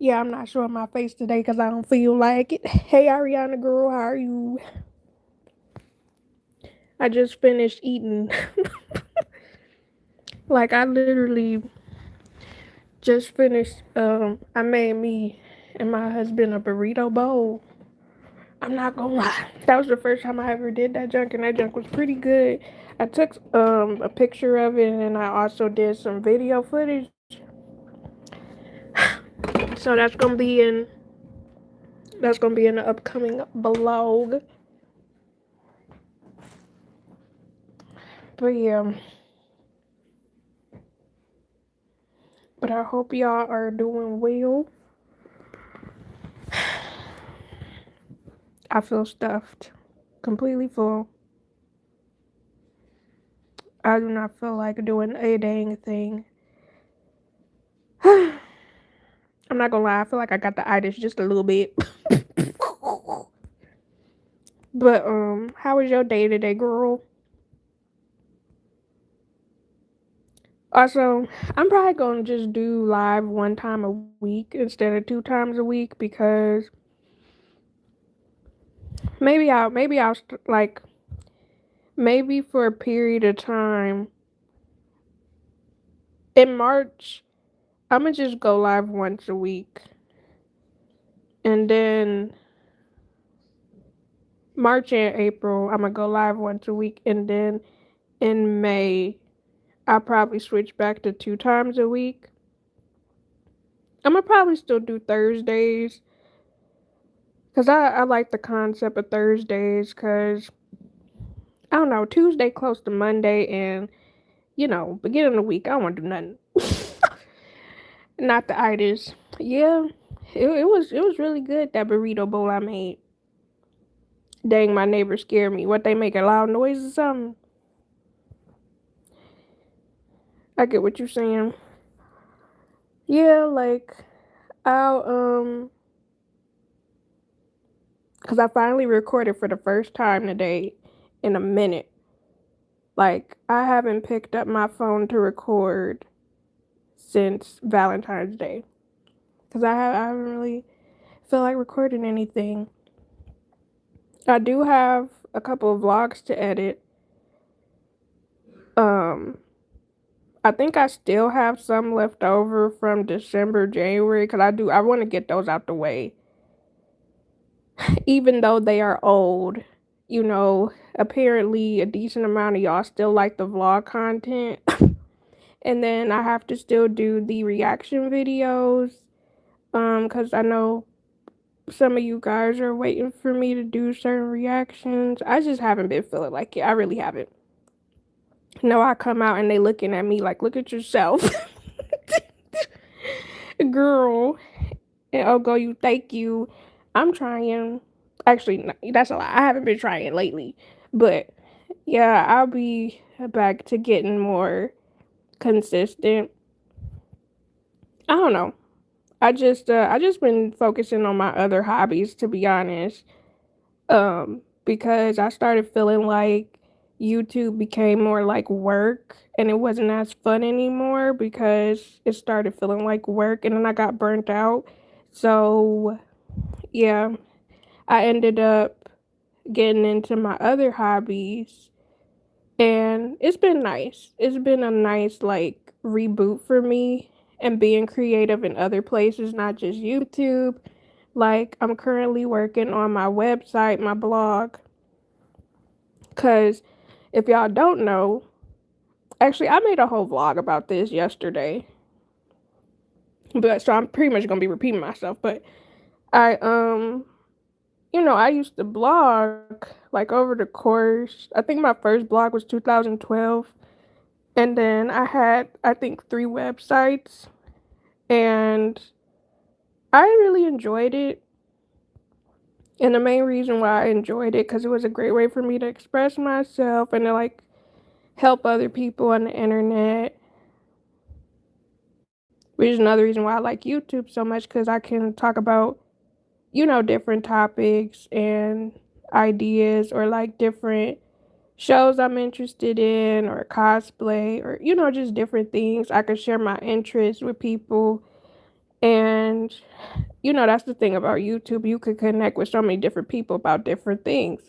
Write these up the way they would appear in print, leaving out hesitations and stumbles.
Yeah, I'm not showing my face today because I don't feel like it. Hey, Ariana girl, how are you? I just finished eating. Like, I literally just finished. I made me and my husband a burrito bowl. I'm not gonna lie. That was the first time I ever did that junk, and that junk was pretty good. I took a picture of it, and I also did some video footage. So that's gonna be in the upcoming vlog. But yeah, but I hope y'all are doing well. I feel stuffed, completely full. I do not feel like doing a dang thing. I'm not gonna lie, I feel like I got the itis just a little bit. But how was your day today, girl? Also, I'm probably gonna just do live one time a week instead of 2 times a week because like maybe for a period of time in March I'm gonna just go live once a week, and then March and April I'm gonna go live once a week, and then in May I'll probably switch back to 2 times a week. I'm gonna probably still do Thursdays because I like the concept of Thursdays because I don't know, Tuesday close to Monday, and beginning of the week I don't want to do nothing. Not the itis. Yeah, it was really good, that burrito bowl I made. Dang, my neighbors scared me. What, they make a loud noise or something? I get what you're saying. Yeah, like I'll cuz I finally recorded for the first time today in a minute. Like, I haven't picked up my phone to record since Valentine's Day cuz I haven't really feel like recording anything. I do have a couple of vlogs to edit. Um I think I still have some left over from December, January, cuz I want to get those out the way. Even though they are old, apparently a decent amount of y'all still like the vlog content. And then I have to still do the reaction videos cuz I know some of you guys are waiting for me to do certain reactions. I just haven't been feeling like it. I really haven't. No, I come out and they looking at me like, look at yourself. Girl. And oh, go you, thank you. I'm trying. Actually, no, that's a lie. I haven't been trying lately. But yeah, I'll be back to getting more consistent. I don't know. I just been focusing on my other hobbies, to be honest. Because I started feeling like YouTube became more like work and it wasn't as fun anymore because it started feeling like work, and then I got burnt out. So, yeah, I ended up getting into my other hobbies, and it's been nice. It's been a nice like reboot for me, and being creative in other places, not just YouTube. Like, I'm currently working on my website, my blog, cuz if y'all don't know, actually I made a whole vlog about this yesterday. But so I'm pretty much going to be repeating myself, but I I used to blog like over the course. I think my first blog was 2012. And then I had, I think, 3 websites. And I really enjoyed it. And the main reason why I enjoyed it, because it was a great way for me to express myself and to like help other people on the internet. Which is another reason why I like YouTube so much, because I can talk about, different topics and ideas, or like different shows I'm interested in, or cosplay, or just different things. I could share my interests with people, And, that's the thing about YouTube. You could connect with so many different people about different things.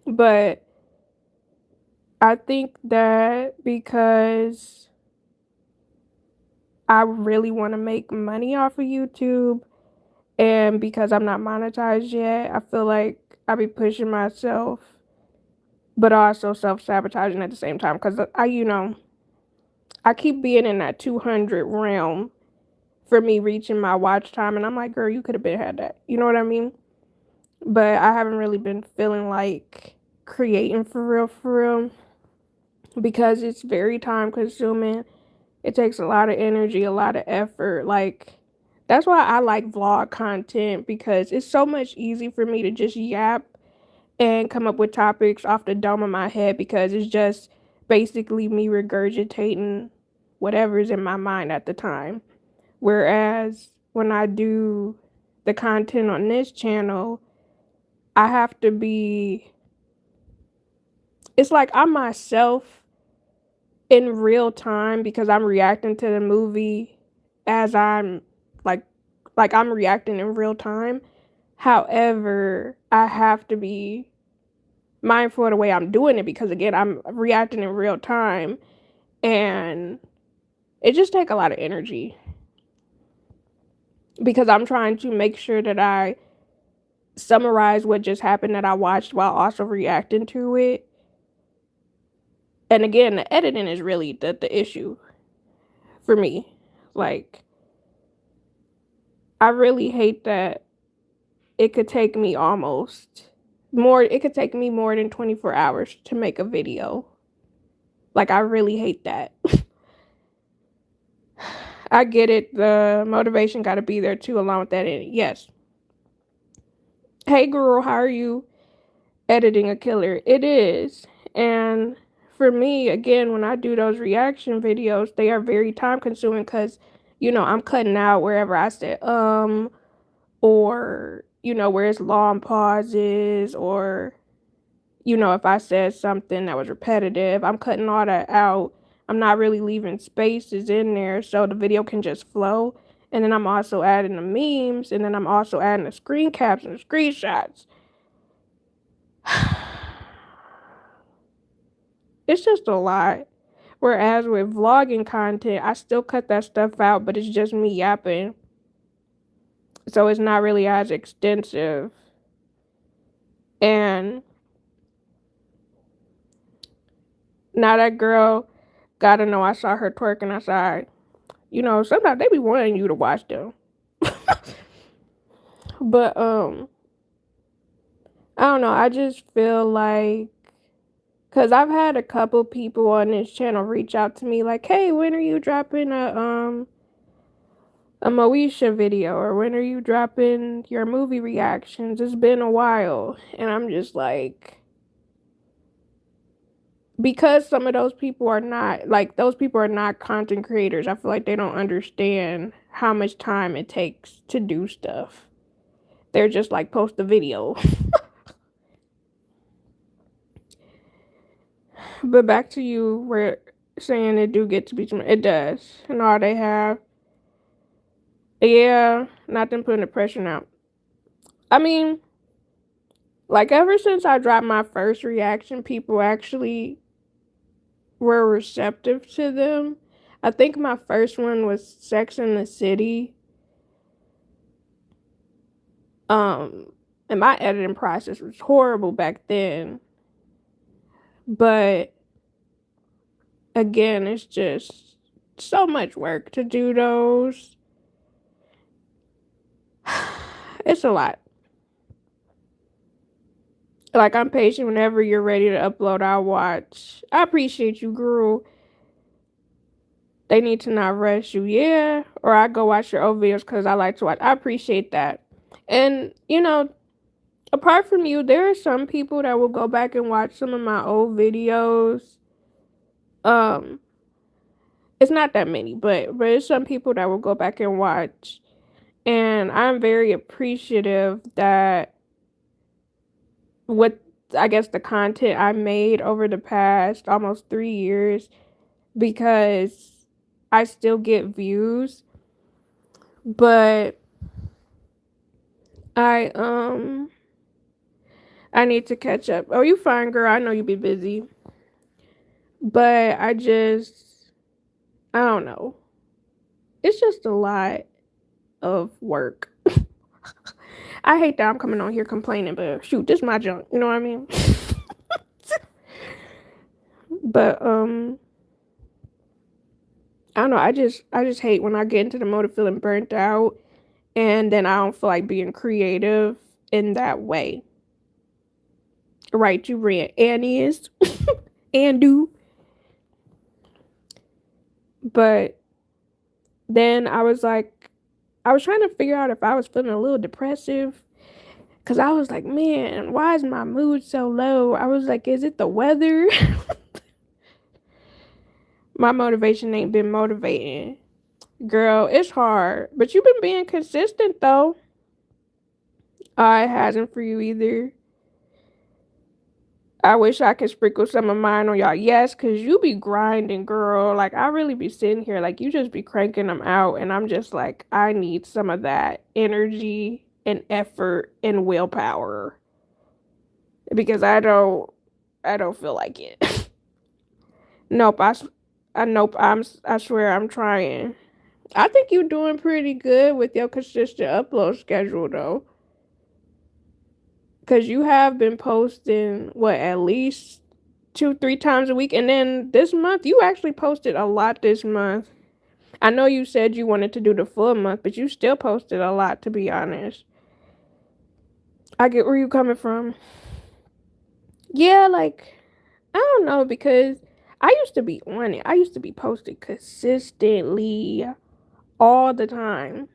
But I think that because I really want to make money off of YouTube and because I'm not monetized yet, I feel like I be pushing myself, but also self-sabotaging at the same time because I keep being in that 200 realm for me reaching my watch time, and I'm like, girl, you could have been had that. You know what I mean? But I haven't really been feeling like creating for real, because it's very time consuming. It takes a lot of energy, a lot of effort. Like, that's why I like vlog content, because it's so much easy for me to just yap and come up with topics off the dome of my head, because it's just basically me regurgitating whatever's in my mind at the time. Whereas when I do the content on this channel, I have to be, it's like I'm myself in real time, because I'm reacting to the movie as I'm like I'm reacting in real time. However, I have to be mindful of the way I'm doing it, because again, I'm reacting in real time, and it just takes a lot of energy, because I'm trying to make sure that I summarize what just happened that I watched while also reacting to it. And again, the editing is really the issue for me. Like, I really hate that it could take me it could take me more than 24 hours to make a video. Like, I really hate that. I get it. The motivation got to be there too, along with that. Yes. Hey, girl, how are you? Editing a killer. It is. And for me, again, when I do those reaction videos, they are very time consuming, because, I'm cutting out wherever I said, or, where it's long pauses, or, if I said something that was repetitive, I'm cutting all that out. I'm not really leaving spaces in there so the video can just flow. And then I'm also adding the memes, and then I'm also adding the screen caps and the screenshots. It's just a lot. Whereas with vlogging content, I still cut that stuff out, but it's just me yapping. So it's not really as extensive. And now that girl gotta know I saw her twerking outside. Sometimes they be wanting you to watch them. But I don't know. I just feel like, because I've had a couple people on this channel reach out to me like, hey, when are you dropping a Moesha video, or when are you dropping your movie reactions? It's been a while. And I'm just like, because some of those people are not content creators, I feel like they don't understand how much time it takes to do stuff. They're just like, post a video. But back to you, where saying it do get to be too much. It does. And all they have. Yeah, not them putting the pressure out. I mean, like, ever since I dropped my first reaction, people actually were receptive to them. I think my first one was Sex in the City. And my editing process was horrible back then. But again, it's just so much work to do those. It's a lot. Like, I'm patient. Whenever you're ready to upload, I'll watch. I appreciate you, girl. They need to not rush you, yeah. Or I go watch your old videos because I like to watch. I appreciate that. And, apart from you, there are some people that will go back and watch some of my old videos. It's not that many, but it's some people that will go back and watch. And I'm very appreciative that what, I guess, the content I made over the past almost 3 years, because I still get views. But I I need to catch up. Oh, you fine, girl. I know you be busy. But I don't know. It's just a lot of work. I hate that I'm coming on here complaining, but shoot, this is my junk. You know what I mean? But I don't know. I just hate when I get into the mode of feeling burnt out, and then I don't feel like being creative in that way. Right, you read and is and do. But then I was trying to figure out if I was feeling a little depressive. Cause I was like, man, why is my mood so low? I was like, is it the weather? My motivation ain't been motivating. Girl, it's hard. But you've been being consistent though. It hasn't for you either. I wish I could sprinkle some of mine on y'all. Yes, cause you be grinding, girl. Like I really be sitting here, like you just be cranking them out, and I'm just like, I need some of that energy and effort and willpower because I don't feel like it. Nope, I swear I'm trying. I think you're doing pretty good with your consistent upload schedule though. Cause you have been posting what at least 2, 3 times a week. And then this month you actually posted a lot this month. I know you said you wanted to do the full month, but you still posted a lot to be honest. I get where you coming from. Yeah, like I don't know because I used to be on it. I used to be posted consistently all the time.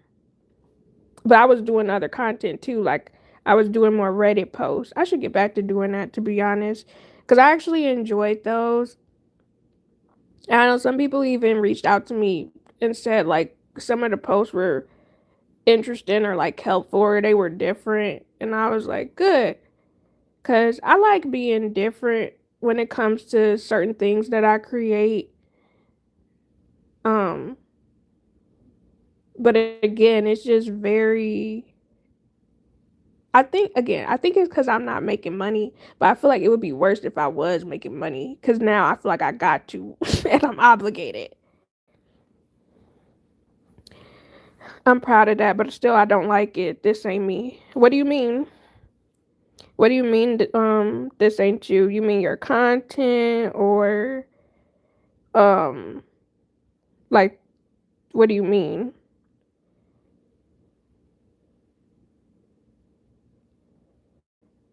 But I was doing other content too. Like I was doing more Reddit posts. I should get back to doing that to be honest. Cause I actually enjoyed those. And I know some people even reached out to me and said like some of the posts were interesting or like helpful or they were different. And I was like, good. Cause I like being different when it comes to certain things that I create. Um, but again, it's just very I think it's because I'm not making money, but I feel like it would be worse if I was making money because now I feel like I got to and I'm obligated. I'm proud of that, but still, I don't like it. This ain't me. What do you mean? What do you mean? This ain't you? You mean your content or um, like, what do you mean?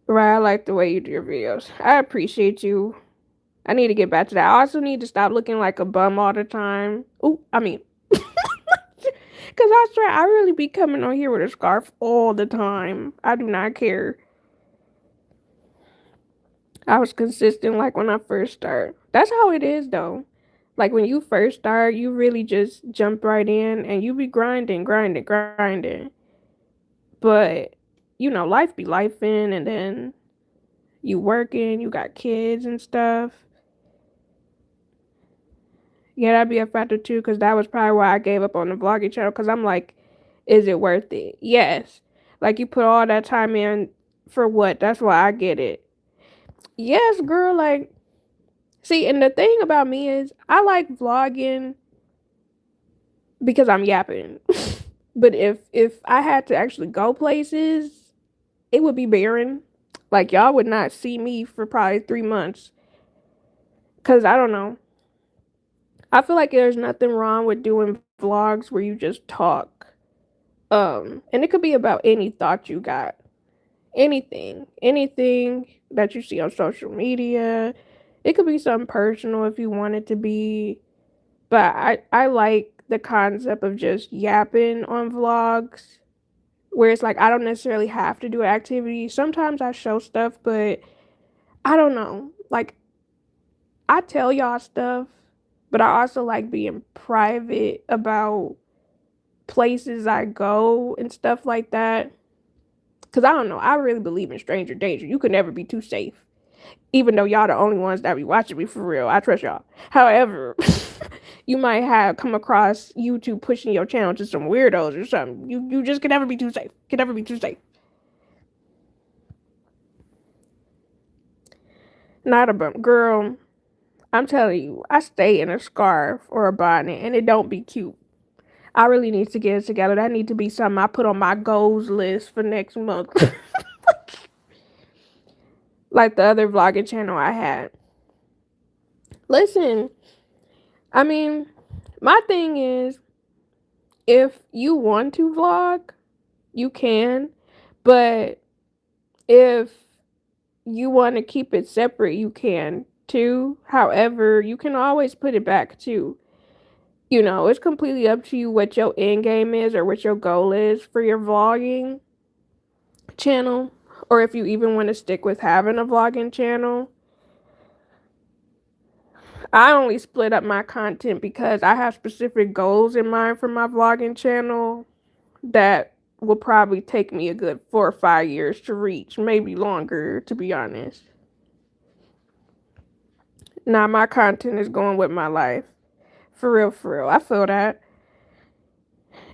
Right, I like the way you do your videos. I appreciate you. I need to get back to that. I also need to stop looking like a bum all the time. Ooh, I mean, because I swear I really be coming on here with a scarf all the time. I do not care. I was consistent like when I first start. That's how it is though. Like when you first start, you really just jump right in and you be grinding, grinding, grinding. But you know, life be life in and then you working, you got kids and stuff. Yeah, that'd be a factor too, because that was probably why I gave up on the vlogging channel. Because I'm like, is it worth it? Yes. Like you put all that time in for what? That's why I get it. Yes, girl. Like, see, and the thing about me is, I like vlogging because I'm yapping. But if I had to actually go places, it would be barren. Like y'all would not see me for probably 3 months. Cause I don't know. I feel like there's nothing wrong with doing vlogs where you just talk. And it could be about any thought you got. Anything that you see on social media. It could be something personal if you want it to be. But I like the concept of just yapping on vlogs where it's like I don't necessarily have to do an activity. Sometimes I show stuff, but I don't know. Like I tell y'all stuff, but I also like being private about places I go and stuff like that. Cause I don't know, I really believe in stranger danger. You could never be too safe. Even though y'all the only ones that be watching me for real. I trust y'all. However, you might have come across YouTube pushing your channel to some weirdos or something. You just can never be too safe. Can never be too safe. Not a bum. Girl, I'm telling you, I stay in a scarf or a bonnet and it don't be cute. I really need to get it together. That need to be something I put on my goals list for next month. Like the other vlogging channel I had. Listen, I mean, my thing is, if you want to vlog, you can. But if you want to keep it separate, you can too. However, you can always put it back too. It's completely up to you what your end game is or what your goal is for your vlogging channel, or if you even want to stick with having a vlogging channel. I only split up my content because I have specific goals in mind for my vlogging channel that will probably take me a good 4 or 5 years to reach, maybe longer, to be honest. Now, my content is going with my life. For real, for real. I feel that.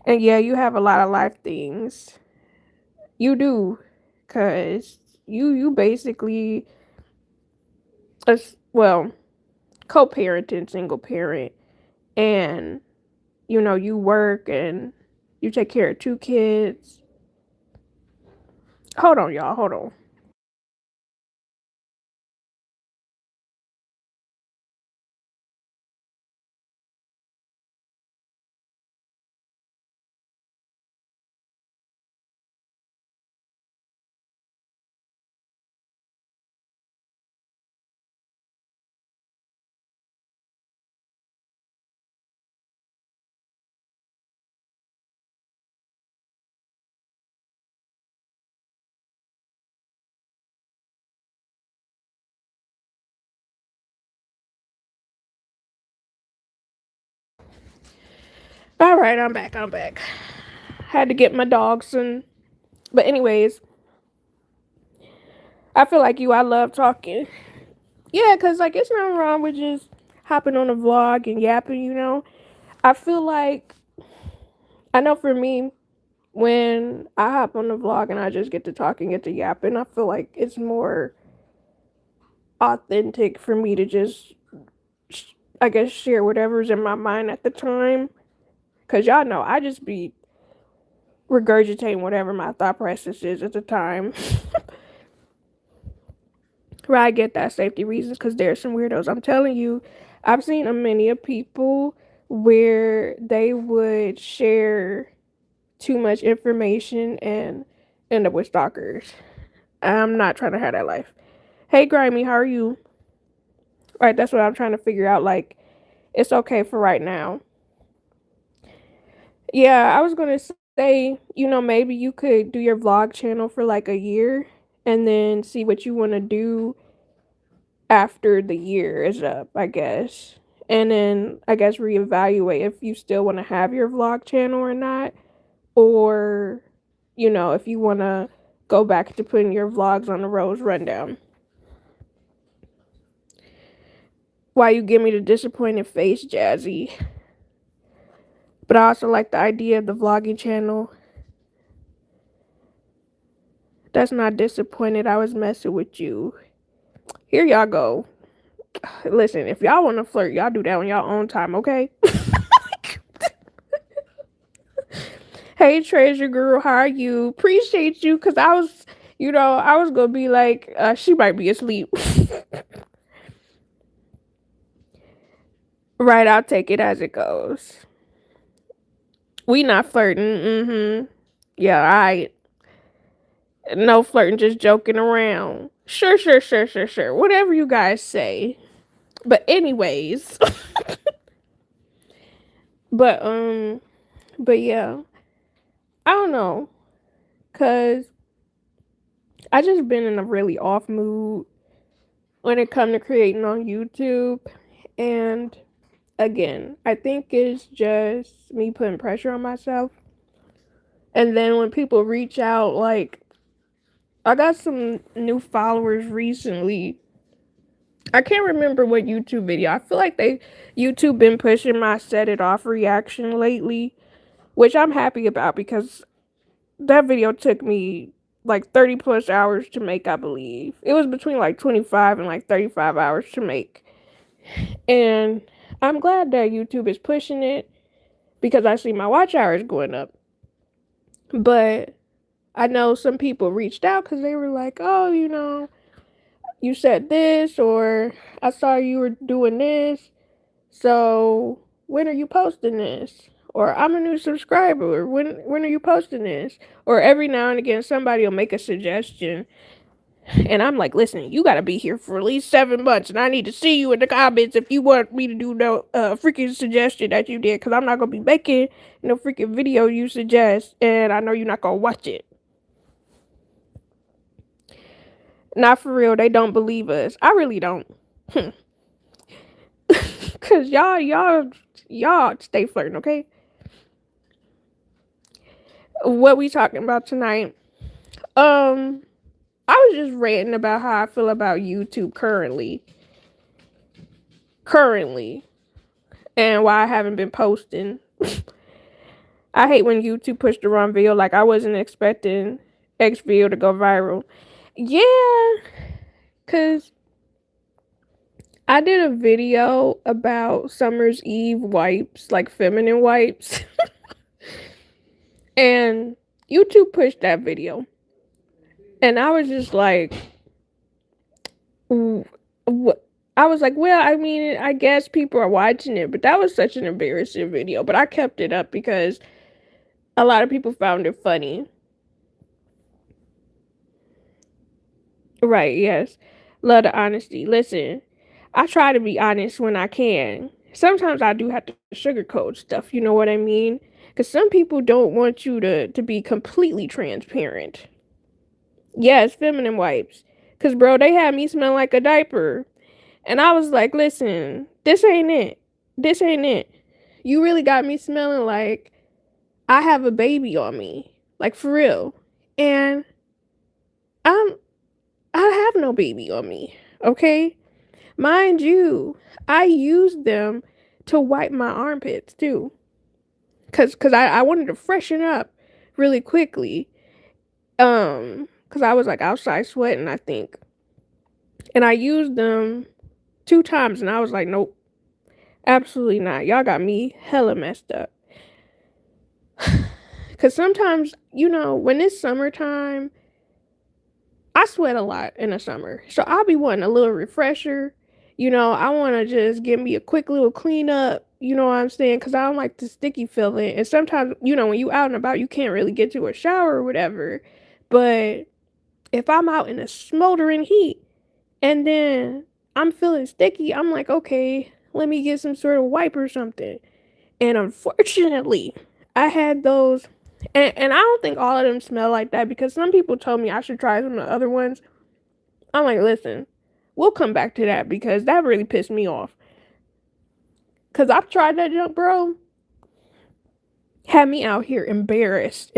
And yeah, you have a lot of life things. You do. Because you basically, well, co-parenting, single parent. And, you work and you take care of 2 kids. Hold on, y'all. Hold on. All right, I'm back. I'm back. Had to get my dogs and. But anyways, I feel like you. I love talking. Yeah, cause like it's nothing wrong with just hopping on a vlog and yapping. I feel like I know for me, when I hop on the vlog and I just get to talk and get to yapping, I feel like it's more authentic for me to just, I guess, share whatever's in my mind at the time. Cause y'all know I just be regurgitating whatever my thought process is at the time. Where I get that safety reasons, because there's some weirdos. I'm telling you, I've seen a many of people where they would share too much information and end up with stalkers. I'm not trying to have that life. Hey, Grimy, how are you? Right, that's what I'm trying to figure out. Like, it's okay for right now. Yeah, I was gonna say, maybe you could do your vlog channel for like a year and then see what you want to do after the year is up, I guess. And then I guess reevaluate if you still want to have your vlog channel or not, or if you want to go back to putting your vlogs on the Rose Rundown. Why you give me the disappointed face, Jazzy? But I also like the idea of the vlogging channel. That's not disappointed. I was messing with you. Here y'all go. Listen, if y'all want to flirt, y'all do that on y'all own time, okay? Hey, treasure girl, how are you? Appreciate you, because I was going to be like, she might be asleep. Right, I'll take it as it goes. We not flirting. Mm-hmm. Yeah, all right. No flirting, just joking around. Sure, sure, sure, sure, sure. Whatever you guys say. But anyways. but but yeah. I don't know. Cause I just been in a really off mood when it come to creating on YouTube. And again, I think it's just me putting pressure on myself. And then when people reach out, like I got some new followers recently I can't remember what YouTube video. I feel like YouTube been pushing my set it off reaction lately, which I'm happy about because that video took me like 30 plus hours to make, I believe. It was between like 25 and like 35 hours to make. And I'm glad that YouTube is pushing it because I see my watch hours going up. But I know some people reached out because they were like, oh, you said this, or I saw you were doing this. So when are you posting this? Or I'm a new subscriber. When are you posting this? Or every now and again somebody will make a suggestion. And I'm like, listen, you gotta be here for at least 7 months, and I need to see you in the comments if you want me to do no freaking suggestion that you did, because I'm not gonna be making no freaking video you suggest, and I know you're not gonna watch it. Not for real, they don't believe us. I really don't. Cause y'all stay flirting, okay? What we talking about tonight? I was just ranting about how I feel about YouTube currently, and why I haven't been posting. I hate when YouTube pushed the wrong video. Like, I wasn't expecting X video to go viral. Yeah, cause I did a video about Summer's Eve wipes, like feminine wipes, and YouTube pushed that video, and I was just like, what? I was like, well, I mean, I guess people are watching it, but that was such an embarrassing video. But I kept it up because a lot of people found it funny. Right, yes. Love the honesty. Listen, I try to be honest when I can. Sometimes I do have to sugarcoat stuff, you know what I mean? Because some people don't want you to be completely transparent. Yes, feminine wipes. Because, bro, they had me smell like a diaper. And I was like, listen, this ain't it. This ain't it. You really got me smelling like I have a baby on me. Like, for real. And I'm I have no baby on me. Okay? Mind you, I used them to wipe my armpits too. Cause I wanted to freshen up really quickly. Cause I was like outside sweating, I think. And I used them 2 times and I was like, nope, absolutely not. Y'all got me hella messed up. Cause sometimes, when it's summertime, I sweat a lot in the summer. So I'll be wanting a little refresher. I want to just give me a quick little cleanup. You know what I'm saying? Because I don't like the sticky feeling. And sometimes, when you out and about, you can't really get to a shower or whatever. But if I'm out in a smoldering heat and then I'm feeling sticky, I'm like, okay, let me get some sort of wipe or something. And unfortunately, I had those. And I don't think all of them smell like that because some people told me I should try some of the other ones. I'm like, listen, we'll come back to that because that really pissed me off. Because I've tried that junk, bro. Had me out here embarrassed.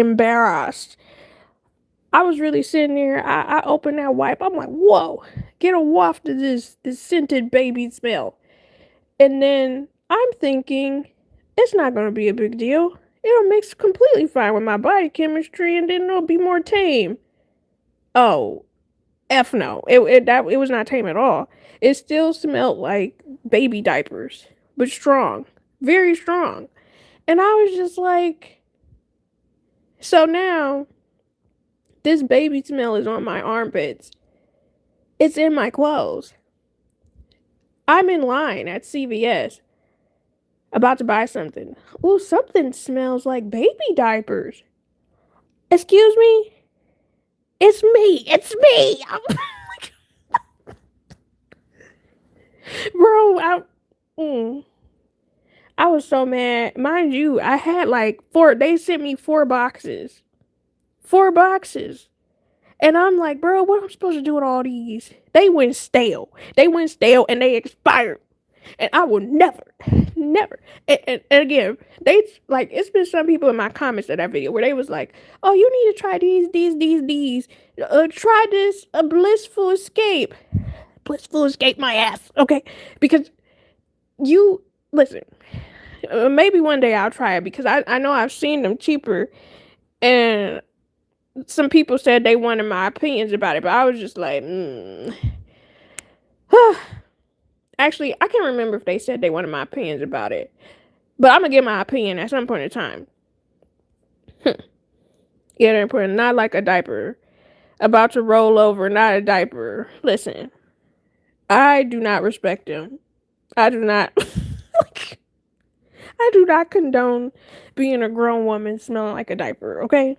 I was really sitting there. I opened that wipe. I'm like, whoa, get a waft of this scented baby smell. And then I'm thinking, it's not going to be a big deal. It'll mix completely fine with my body chemistry and then it'll be more tame. Oh, F no. It was not tame at all. It still smelled like baby diapers, but strong. Very strong. And I was just like, so now this baby smell is on my armpits. It's in my clothes. I'm in line at CVS about to buy something. Ooh, something smells like baby diapers. Excuse me? It's me. It's me. Bro, I was so mad. Mind you, I had like they sent me 4 boxes. 4 boxes. And I'm like, bro, what am I supposed to do with all these? They went stale. And they expired. And I will never. And again, it's been some people in my comments of that video where they was like, oh, you need to try these. Try this, a blissful escape. blissful escape my ass, okay? Because you listen. Maybe one day I'll try it because I know I've seen them cheaper, and some people said they wanted my opinions about it, but I was just like, Actually, I can't remember if they said they wanted my opinions about it, but I'm gonna give my opinion at some point in time. Yeah, they're important. Not like a diaper. About to roll over, not a diaper. Listen, I do not respect them. I do not. Like, I do not condone being a grown woman smelling like a diaper, okay?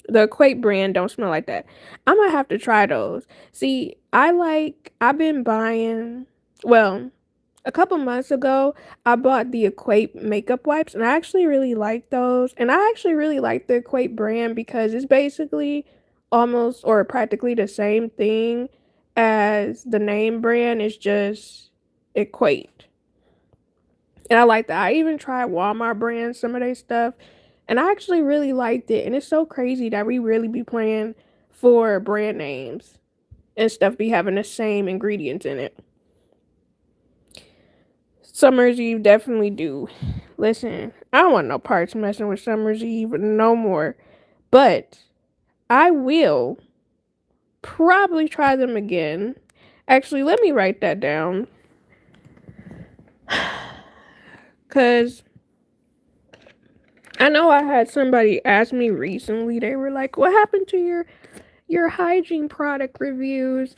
The Equate brand don't smell like that. I'm gonna have to try those. See, I've been buying, well, a couple months ago, I bought the Equate makeup wipes, and I actually really like those. And I actually really like the Equate brand because it's basically almost or practically the same thing as the name brand. It's just Equate. And I like that. I even tried Walmart brand, some of their stuff, and I actually really liked it. And it's so crazy that we really be playing for brand names and stuff be having the same ingredients in it. Summer's Eve definitely do. Listen, I don't want no parts messing with Summer's Eve no more. But I will probably try them again. Actually, let me write that down. Cause I know I had somebody ask me recently, they were like, what happened to your hygiene product reviews?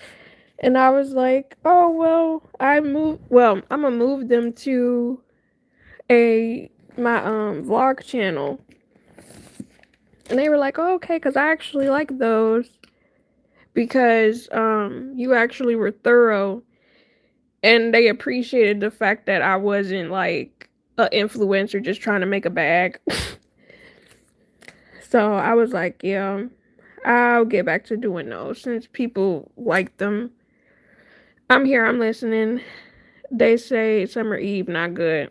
And I was like, oh I'm gonna move them to a my vlog channel. And they were like, oh, okay, because I actually like those because you actually were thorough, and they appreciated the fact that I wasn't like an influencer just trying to make a bag. So I was like, yeah, I'll get back to doing those since people like them. I'm here, I'm listening. They say Summer Eve not good.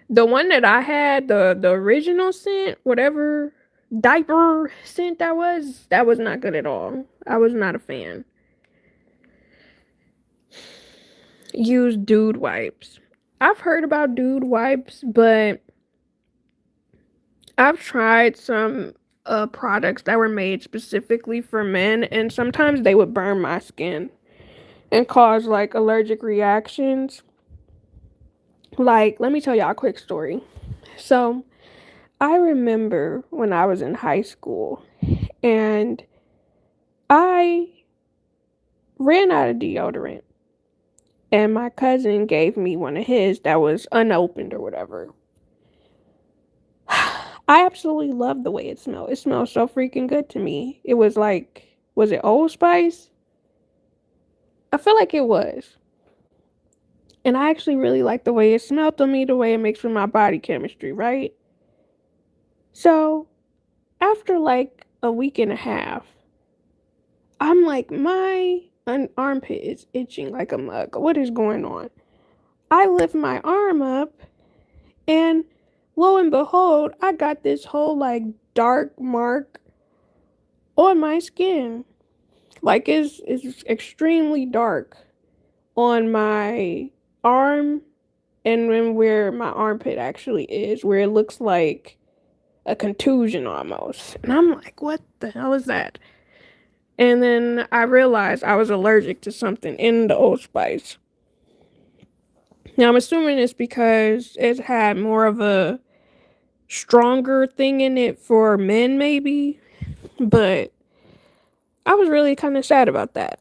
The one that I had, the original scent, whatever diaper scent that was not good at all. I was not a fan. Use dude wipes. I've heard about dude wipes, but I've tried some products that were made specifically for men, and sometimes they would burn my skin and cause like allergic reactions. Like, let me tell y'all a quick story. So, I remember when I was in high school and I ran out of deodorant, and my cousin gave me one of his that was unopened or whatever. I absolutely loved the way it smelled. It smelled so freaking good to me. It was like, was it Old Spice? I feel like it was. And I actually really like the way it smelled to me, the way it makes with my body chemistry, right? So, after like a week and a half, I'm like, my armpit is itching like a mug. What is going on? I lift my arm up, and lo and behold, I got this whole like dark mark on my skin. Like it's extremely dark on my arm and then where my armpit actually is, where it looks like a contusion almost. And I'm like, what the hell is that? And then I realized I was allergic to something in the Old Spice. Now I'm assuming it's because it had more of a stronger thing in it for men, maybe. But I was really kind of sad about that.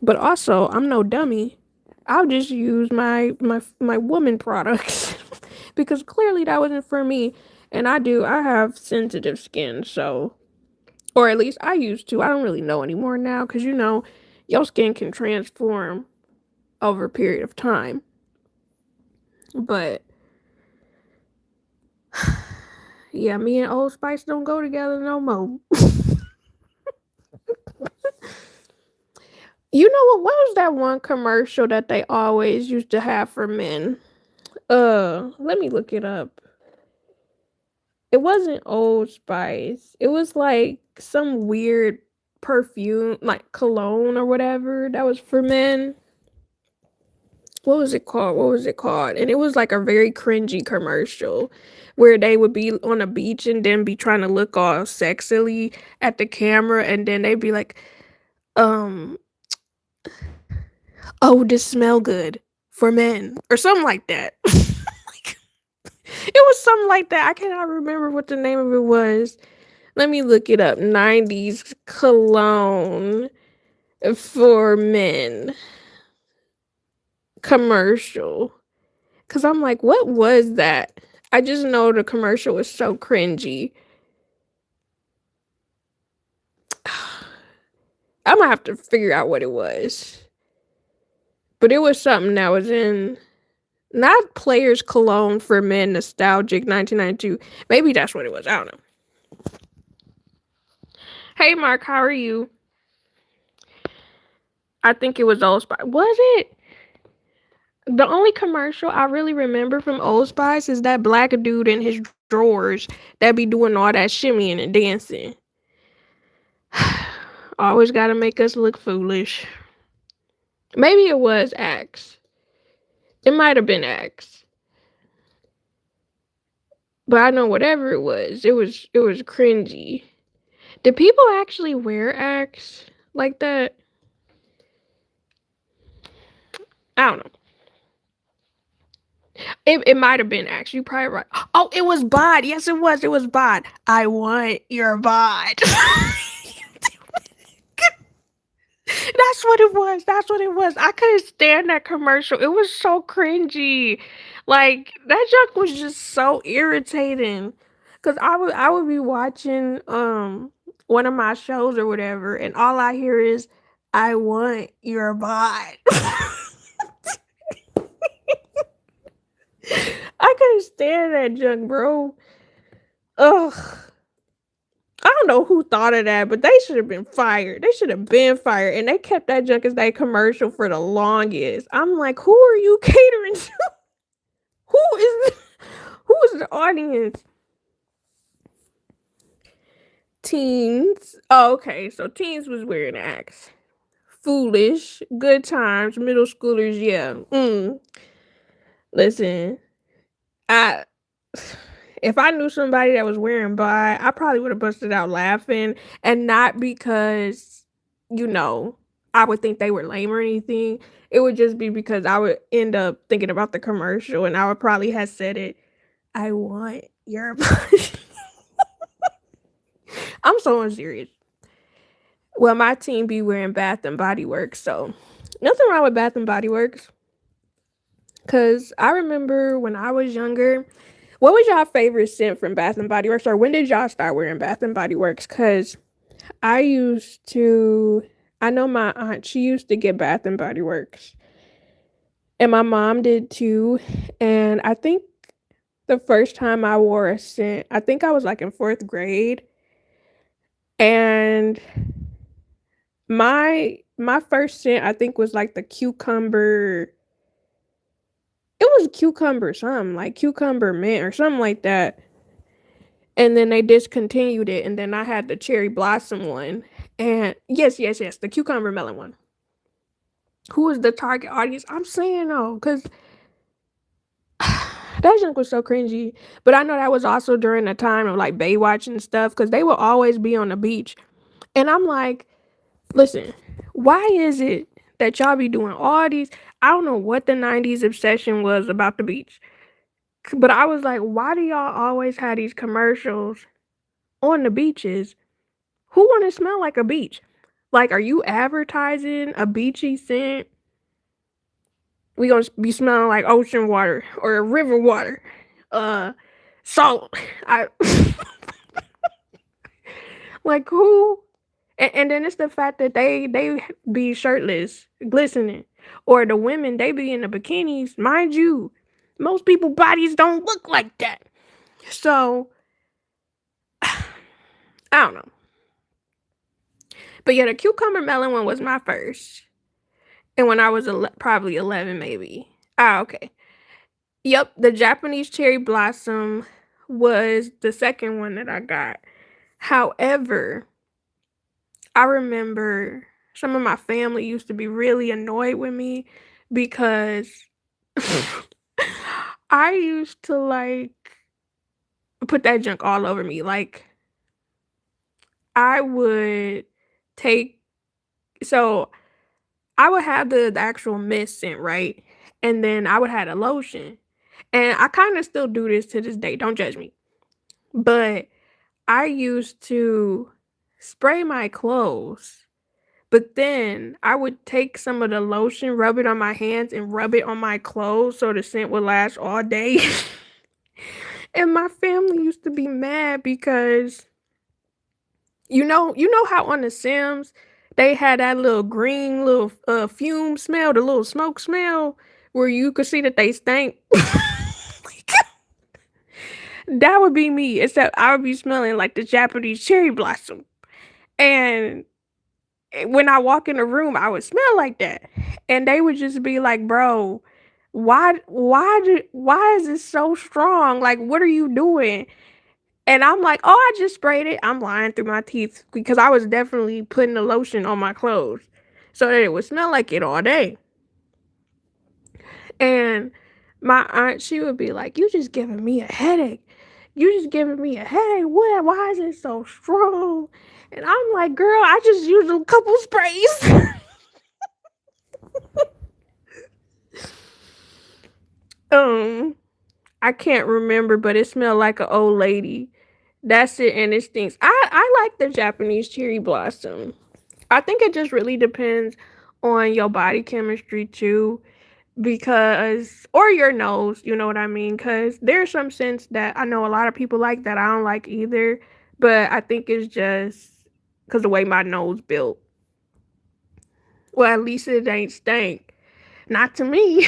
But also, I'm no dummy. I'll just use my woman products because clearly that wasn't for me. And I have sensitive skin, so, or at least I used to. I don't really know anymore now because your skin can transform over a period of time. But yeah, me and Old Spice don't go together no more. You know what was that one commercial that they always used to have for men? Let me look it up. It wasn't Old Spice. It was like some weird perfume, like cologne or whatever that was for men. What was it called? What was it called? And it was like a very cringy commercial where they would be on a beach and then be trying to look all sexily at the camera and then they'd be like, um, oh, this smell good for men or something like that. Like, it was something like that. I cannot remember what the name of it was. Let me look it up. 90s cologne for men commercial. Cause I'm like, what was that? I just know the commercial was so cringy. I'm gonna have to figure out what it was. But it was something that was in not Players Cologne for Men Nostalgic 1992. Maybe that's what it was. I don't know. Hey Mark, how are you? I think it was Old Spice. Was it? The only commercial I really remember from Old Spice is that black dude in his drawers that be doing all that shimmying and dancing. Always gotta make us look foolish. Maybe it was Axe. It might have been Axe. But I know whatever it was cringy. Did people actually wear Axe like that? I don't know. It might have been Axe. You probably right. Oh, it was Bod. Yes, it was. It was Bod. I want your Bod. That's what it was. That's what it was. I couldn't stand that commercial. It was so cringy. Like that junk was just so irritating. Cause I would be watching one of my shows or whatever, and all I hear is I want your bot. I couldn't stand that junk, bro. Ugh. I don't know who thought of that, but they should have been fired. They should have been fired. And they kept that junk as their commercial for the longest. I'm like, who are you catering to? Who is who is the audience? Teens. Oh, okay. So teens was wearing Axe. Foolish. Good times. Middle schoolers, yeah. Listen, I if I knew somebody that was wearing bi, I probably would have busted out laughing, and not because, you know, I would think they were lame or anything. It would just be because I would end up thinking about the commercial, and I would probably have said it. I want your bi. I'm so unserious. Well, my team be wearing Bath and Body Works, so nothing wrong with Bath and Body Works. Cause I remember when I was younger, what was y'all favorite scent from Bath and Body Works, or when did y'all start wearing Bath and Body Works? Cause I used to, I know my aunt, she used to get Bath and Body Works, and my mom did too. And I think the first time I wore a scent, I think I was like in fourth grade, and my first scent I think was like the cucumber. It was cucumber something like cucumber mint or something like that. And then they discontinued it, and then I had the cherry blossom one. And yes, yes, yes, the cucumber melon one. Who is the target audience? I'm saying no, because that junk was so cringy. But I know that was also during the time of like Baywatch and stuff, because they will always be on the beach. And I'm like, listen, why is it that y'all be doing all these? I don't know what the 90s obsession was about the beach. But I was like, why do y'all always have these commercials on the beaches? Who want to smell like a beach? Like, are you advertising a beachy scent? We gonna be smelling like ocean water or river water, uh, salt. I like who? And then it's the fact that they be shirtless, glistening, or the women they be in the bikinis. Mind you, most people bodies don't look like that. So I don't know. But yeah, the cucumber melon one was my first. And when I was probably 11, maybe. Ah, okay. Yep, the Japanese cherry blossom was the second one that I got. However, I remember some of my family used to be really annoyed with me because I used to like put that junk all over me. Like I would take so I would have the actual mist scent, right? And then I would have the lotion. And I kind of still do this to this day. Don't judge me. But I used to spray my clothes, but then I would take some of the lotion, rub it on my hands, and rub it on my clothes so the scent would last all day. And my family used to be mad because you know how on the Sims they had that little green little fume smell, the little smoke smell where you could see that they stank. That would be me, except I would be smelling like the Japanese cherry blossom. And when I walk in the room, I would smell like that. And they would just be like, "Bro, why is it so strong? Like, what are you doing?" And I'm like, "Oh, I just sprayed it." I'm lying through my teeth because I was definitely putting the lotion on my clothes so that it would smell like it all day. And my aunt, she would be like, "You just giving me a headache. You just giving me a headache. What? Why is it so strong?" And I'm like, "Girl, I just used a couple sprays." um, I can't remember, but it smelled like an old lady. That's it, and it stinks. I like the Japanese cherry blossom. I think it just really depends on your body chemistry too, because or your nose, you know what I mean? Because there's some scents that I know a lot of people like that I don't like either, but I think it's just because the way my nose built. Well, at least it ain't stank. Not to me.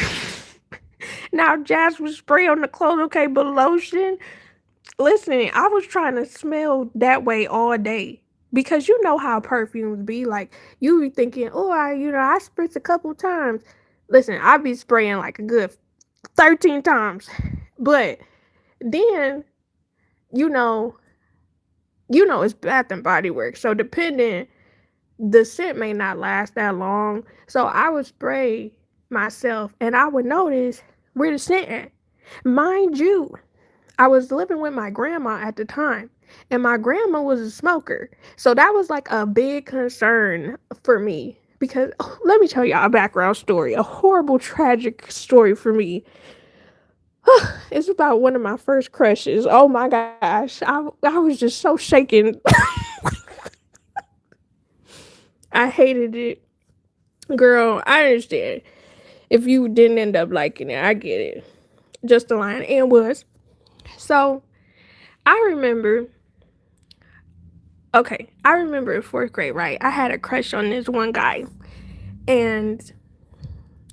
Now, Jasmine spray on the clothes, okay, but lotion. Listen, I was trying to smell that way all day because you know how perfumes be. Like you be thinking, oh, I spritz a couple times. Listen, I be spraying like a good 13 times, but then you know, it's Bath and Body Works. So depending, the scent may not last that long. So I would spray myself, and I would notice where the scent at. Mind you, I was living with my grandma at the time, and my grandma was a smoker. So that was like a big concern for me because let me tell y'all a background story, a horrible, tragic story for me. It's about one of my first crushes. Oh my gosh, I was just so shaken. I hated it. Girl, I understand. If you didn't end up liking it, I get it. Just a line and was. So I remember I remember in fourth grade, right? I had a crush on this one guy, and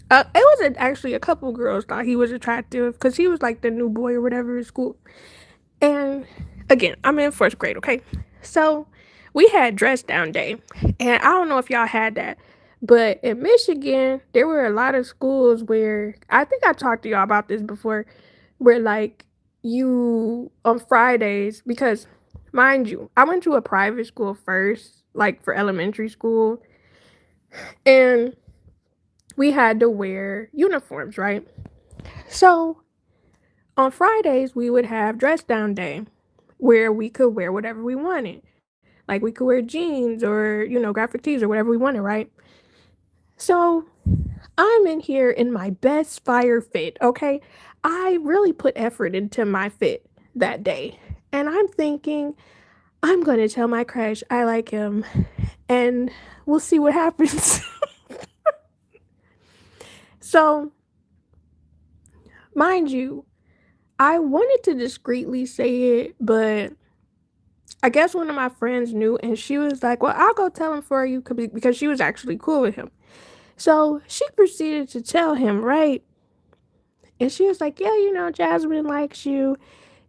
it was actually a couple girls thought he was attractive because he was like the new boy or whatever in school. And again, I'm in fourth grade, okay? So we had dress down day, and I don't know if y'all had that, but in Michigan, there were a lot of schools where I think I talked to y'all about this before, where like you on Fridays, because mind you, I went to a private school first, like for elementary school, and we had to wear uniforms, right? So on Fridays, we would have dress down day where we could wear whatever we wanted. Like we could wear jeans or, graphic tees or whatever we wanted, right? So I'm in here in my best fire fit, okay? I really put effort into my fit that day. And I'm thinking, I'm going to tell my crush I like him and we'll see what happens. So, mind you, I wanted to discreetly say it, but I guess one of my friends knew and she was like, well, I'll go tell him for you because she was actually cool with him. So she proceeded to tell him, right? And she was like, yeah, Jasmine likes you.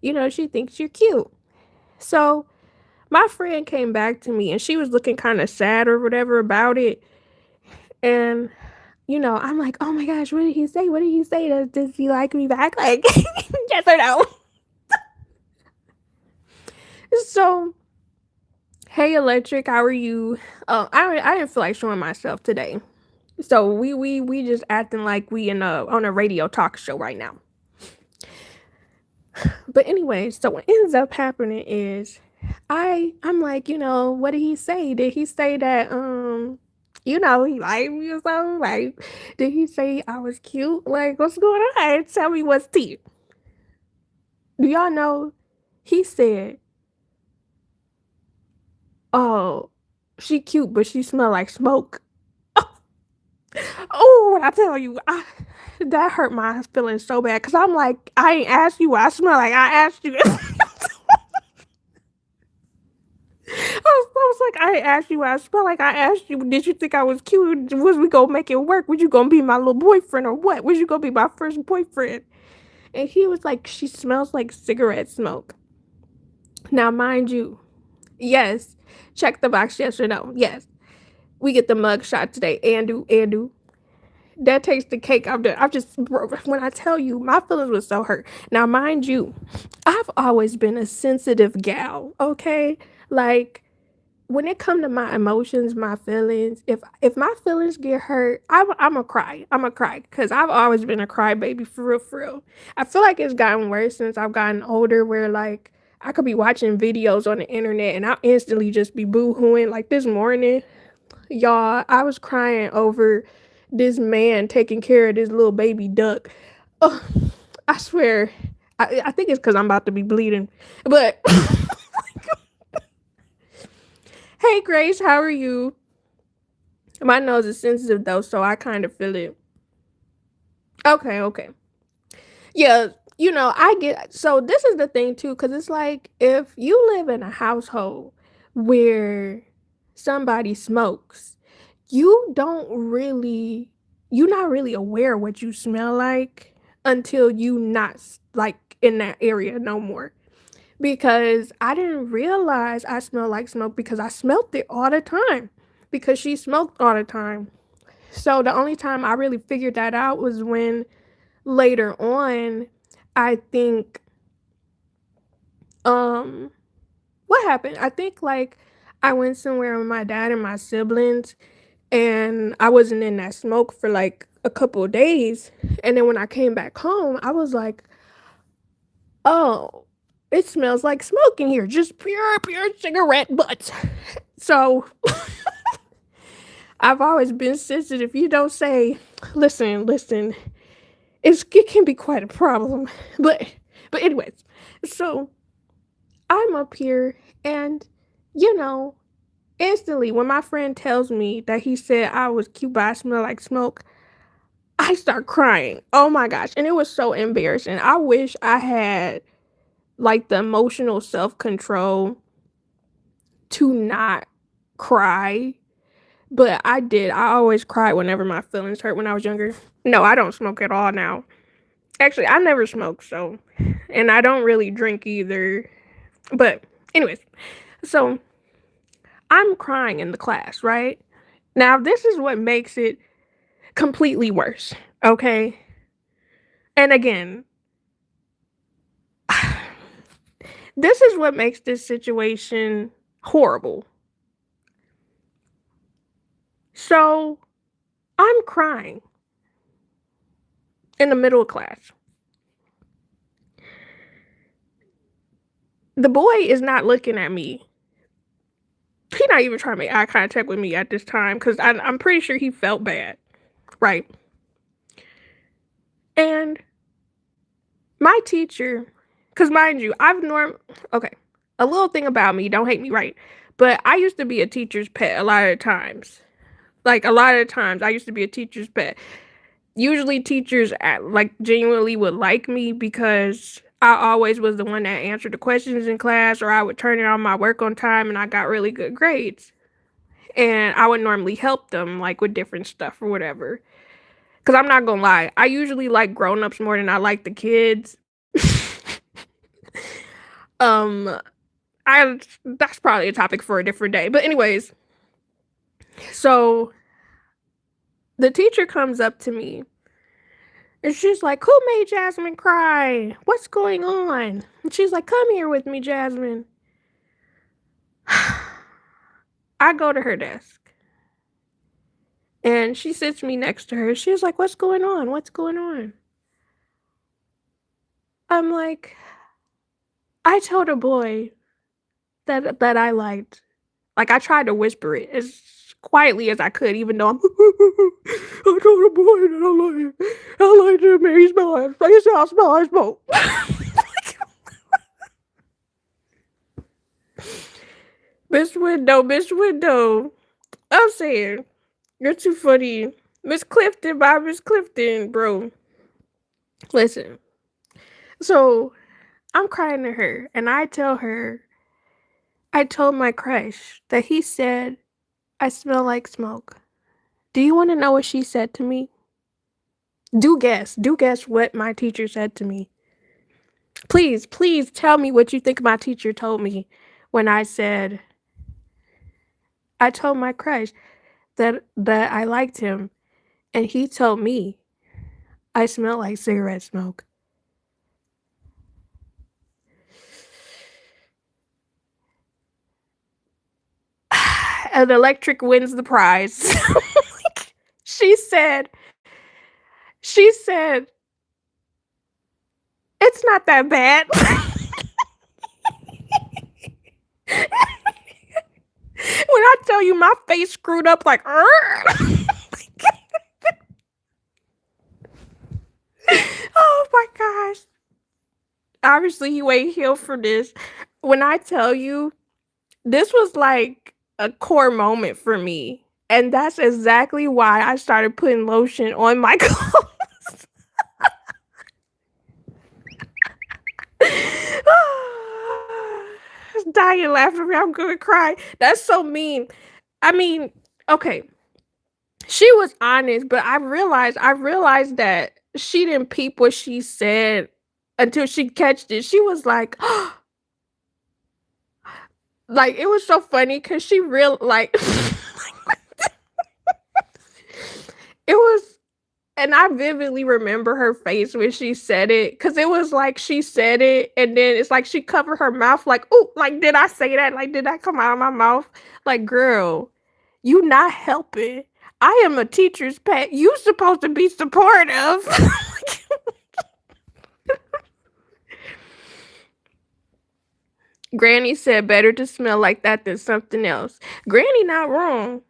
She thinks you're cute. So my friend came back to me and she was looking kind of sad or whatever about it. And, I'm like, oh my gosh, what did he say? What did he say? Does he like me back? Like, yes or no? So Hey Electric, how are you? I didn't feel like showing myself today. So we just acting like we in a on a radio talk show right now. But anyway, so what ends up happening is I'm like, what did he say? Did he say that he liked me or something? Like, did he say I was cute? Like, what's going on? Tell me what's tea. Do y'all know? He said, "Oh, she cute, but she smell like smoke." Oh, when I tell you, that hurt my feelings so bad because I'm like, I ain't asked you what I smell like. I asked you. I was like, I ain't asked you what I smell like. I asked you, did you think I was cute? Was we gonna make it work? Was you gonna be my little boyfriend or what? Was you gonna be my first boyfriend? And he was like, she smells like cigarette smoke. Now, mind you, yes, check the box, yes or no. Yes, we get the mug shot today. Andu. That takes the cake. I'm just, when I tell you, my feelings was so hurt. Now, mind you, I've always been a sensitive gal, okay? Like, when it come to my emotions, my feelings, if my feelings get hurt, I'm a cry. I'm a cry because I've always been a crybaby for real, for real. I feel like it's gotten worse since I've gotten older, where like I could be watching videos on the internet and I'll instantly just be boo-hooing. Like this morning, y'all, I was crying over this man taking care of this little baby duck. Oh, I swear, I think it's because I'm about to be bleeding. But hey, Grace, how are you? My nose is sensitive though, so I kind of feel it. Okay, okay. Yeah, I get so this is the thing too, because it's like if you live in a household where somebody smokes, you don't really you're not really aware what you smell like until you not like in that area no more. Because I didn't realize I smelled like smoke because I smelt it all the time. Because she smoked all the time. So the only time I really figured that out was when later on, I think um what happened? I think like I went somewhere with my dad and my siblings and I wasn't in that smoke for like a couple of days. And then when I came back home, I was like, "Oh, it smells like smoke in here. Just pure cigarette butts." So, I've always been sensitive. You don't say, listen, it can be quite a problem. But anyways, so I'm up here and you know, instantly when my friend tells me that he said I was cute but I smell like smoke, I start crying. Oh my gosh. And it was so embarrassing. I wish I had like the emotional self-control to not cry. But I did. I always cried whenever my feelings hurt when I was younger. No, I don't smoke at all now. Actually, I never smoked, so and I don't really drink either. But anyways, so I'm crying in the class, right? Now, this is what makes it completely worse, okay? And again, this is what makes this situation horrible. So, I'm crying in the middle of class. The boy is not looking at me. He's not even trying to make eye contact with me at this time because I'm pretty sure he felt bad, right? And my teacher, because mind you, okay, a little thing about me, don't hate me, right? But I used to be a teacher's pet a lot of times. Like a lot of times, I used to be a teacher's pet. Usually, teachers like genuinely would like me because I always was the one that answered the questions in class, or I would turn in all my work on time, and I got really good grades. And I would normally help them like with different stuff or whatever. Because I'm not gonna lie, I usually like grown-ups more than I like the kids. um I That's probably a topic for a different day. But anyways, so the teacher comes up to me and she's like, "Who made Jasmine cry? What's going on?" And she's like, "Come here with me, Jasmine." I go to her desk and she sits me next to her. She's like, "What's going on? What's going on?" I'm like, "I told a boy that I liked." Like I tried to whisper it as quietly as I could, even though I'm I told a boy that I liked him and he smelled like he said I smell like smoke. Miss Window. I'm saying, you're too funny. Miss Clifton, by Miss Clifton, bro. Listen. So I'm crying to her and I tell her I told my crush that he said I smell like smoke. Do you want to know what she said to me? Do guess. Do guess what my teacher said to me. Please, please tell me what you think my teacher told me when I said I told my crush that I liked him and he told me I smell like cigarette smoke. And electric wins the prize. she said she said it's not that bad. When I tell you my face screwed up like oh my gosh. Obviously you ain't healed for this. When I tell you, this was like a core moment for me. And that's exactly why I started putting lotion on my clothes. Dying laughing. I'm gonna cry. That's so mean. I mean, okay, she was honest, but I realized that she didn't peep what she said until she catched it. She was like it was so funny because she real like it was, and I vividly remember her face when she said it because it was like she said it and then it's like she covered her mouth like, "Ooh, like did I say that? Like did that come out of my mouth?" Like, girl, you not helping. I am a teacher's pet. You supposed to be supportive. Granny said better to smell like that than something else. Granny not wrong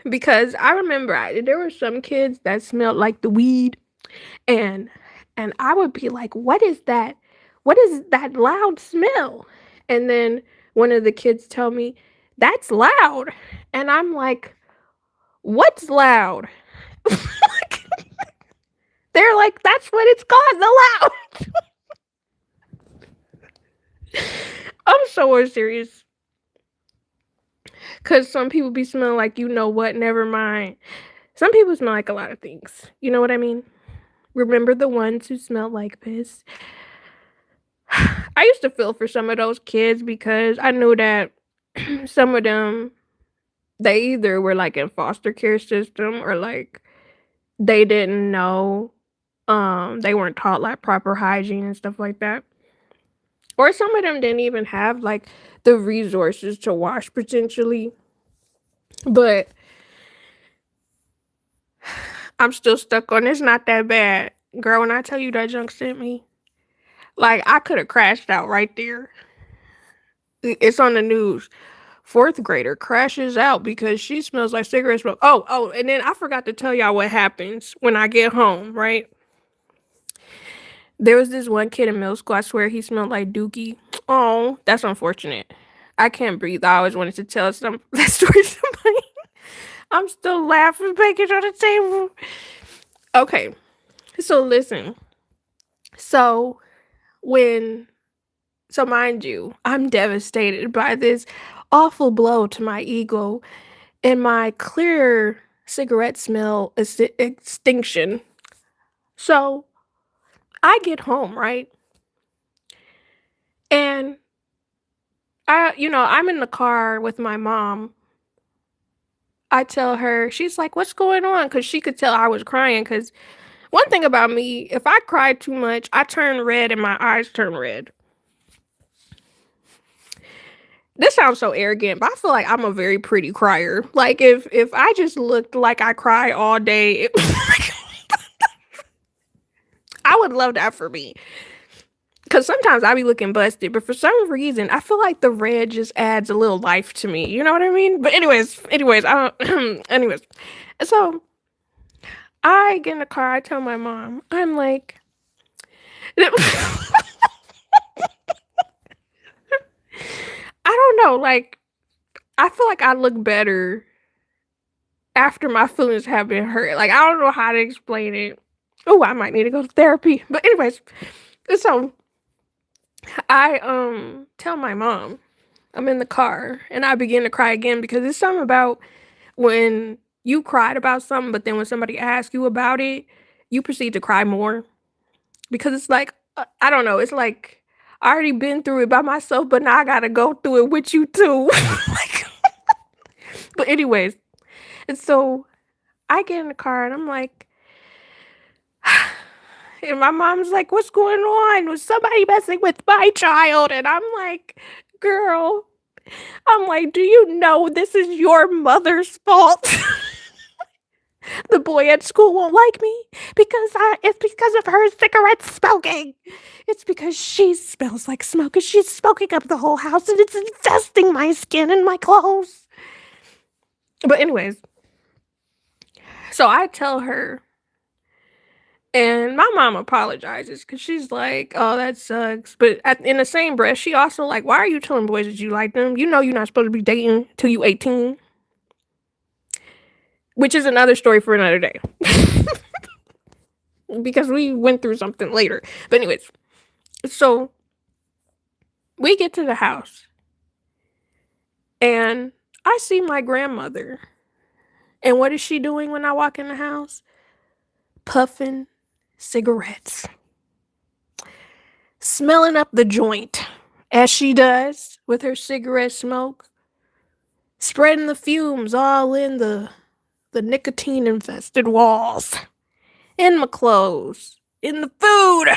because I remember there were some kids that smelled like the weed and I would be like, "What is that? What is that loud smell?" And then one of the kids tell me, "That's loud." And I'm like, "What's loud?" They're like, "That's what it's called, the loud." I'm so serious. Cause some people be smelling like you know what, never mind. Some people smell like a lot of things. You know what I mean? Remember the ones who smell like this? I used to feel for some of those kids because I knew that some of them they either were like in foster care system or like they didn't know they weren't taught like proper hygiene and stuff like that. Or some of them didn't even have like the resources to wash potentially. But I'm still stuck on it's not that bad. Girl, when I tell you that junk sent me, like I could have crashed out right there. It's on the news. Fourth grader crashes out because she smells like cigarette smoke. Oh, and then I forgot to tell y'all what happens when I get home, right? There was this one kid in middle school, I swear he smelled like dookie. Oh, that's unfortunate. I can't breathe. I always wanted to tell some that story to somebody. I'm still laughing, banging on the table. Okay, so listen. So when so mind you, I'm devastated by this awful blow to my ego and my clear cigarette smell extinction. So I get home, right? And I'm in the car with my mom. I tell her, she's like, "What's going on?" Because she could tell I was crying. Because one thing about me, if I cry too much, I turn red and my eyes turn red. This sounds so arrogant, but I feel like I'm a very pretty crier. Like if I just looked like I cry all day, I would love that for me. Cause sometimes I be looking busted, but for some reason I feel like the red just adds a little life to me. You know what I mean? But anyways, I don't. Anyways, so I get in the car. I tell my mom, I'm like, I don't know. Like I feel like I look better after my feelings have been hurt. Like I don't know how to explain it. Oh, I might need to go to therapy. But anyways, so I tell my mom I'm in the car and I begin to cry again because it's something about when you cried about something, but then when somebody asks you about it, you proceed to cry more because it's like I don't know. It's like I already been through it by myself, but now I gotta go through it with you too. Like, but anyways, and so I get in the car and I'm like, and my mom's like, "What's going on? Was somebody messing with my child?" And I'm like, "Girl," I'm like, "Do you know this is your mother's fault?" The boy at school won't like me because it's because of her cigarette smoking. It's because she smells like smoke and she's smoking up the whole house and it's infesting my skin and my clothes. But anyways, so I tell her and my mom apologizes because she's like, "Oh, that sucks." But in the same breath, she also like, "Why are you telling boys that you like them? You know you're not supposed to be dating till you 18." Which is another story for another day. Because we went through something later. But anyways, so we get to the house and I see my grandmother. And what is she doing when I walk in the house? Puffing cigarettes. Smelling up the joint as she does with her cigarette smoke. Spreading the fumes all in the nicotine infested walls. In my clothes. In the food.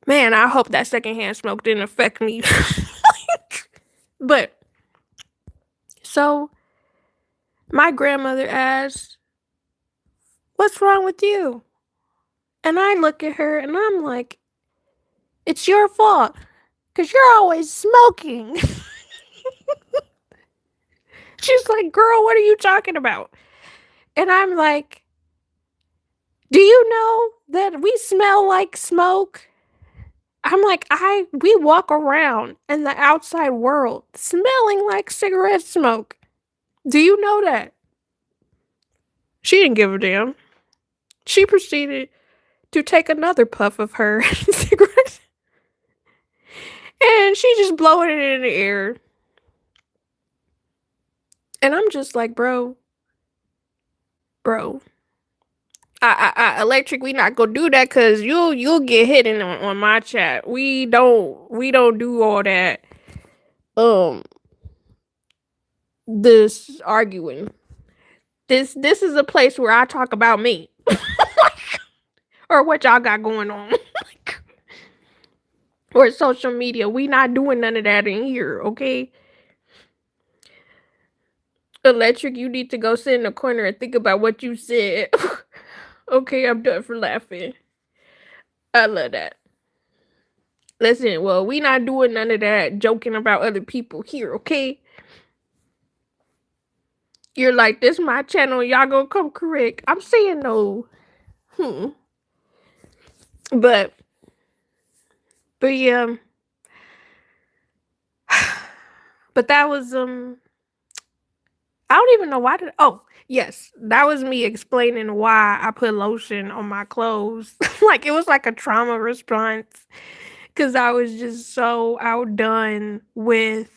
Man, I hope that secondhand smoke didn't affect me. But so my grandmother asked, "What's wrong with you?" And I look at her and I'm like, "It's your fault because you're always smoking." She's like, "Girl, what are you talking about?" And I'm like, "Do you know that we smell like smoke?" I'm like, we walk around in the outside world smelling like cigarette smoke. Do you know that? She didn't give a damn. She proceeded to take another puff of her cigarette and she just blowing it in the air. And I'm just like, bro, electric, we not gonna do that because you'll get hit on my chat. We don't do all that. Um, this arguing. This is a place where I talk about me or what y'all got going on. Or social media. We not doing none of that in here, okay? Electric, you need to go sit in the corner and think about what you said. Okay, I'm done for laughing. I love that. Listen, well, we not doing none of that joking about other people here, okay? You're like, this my channel, y'all gonna come correct. I'm saying no. But yeah. But that was I don't even know why did oh yes, that was me explaining why I put lotion on my clothes. Like it was like a trauma response. Cause I was just so outdone with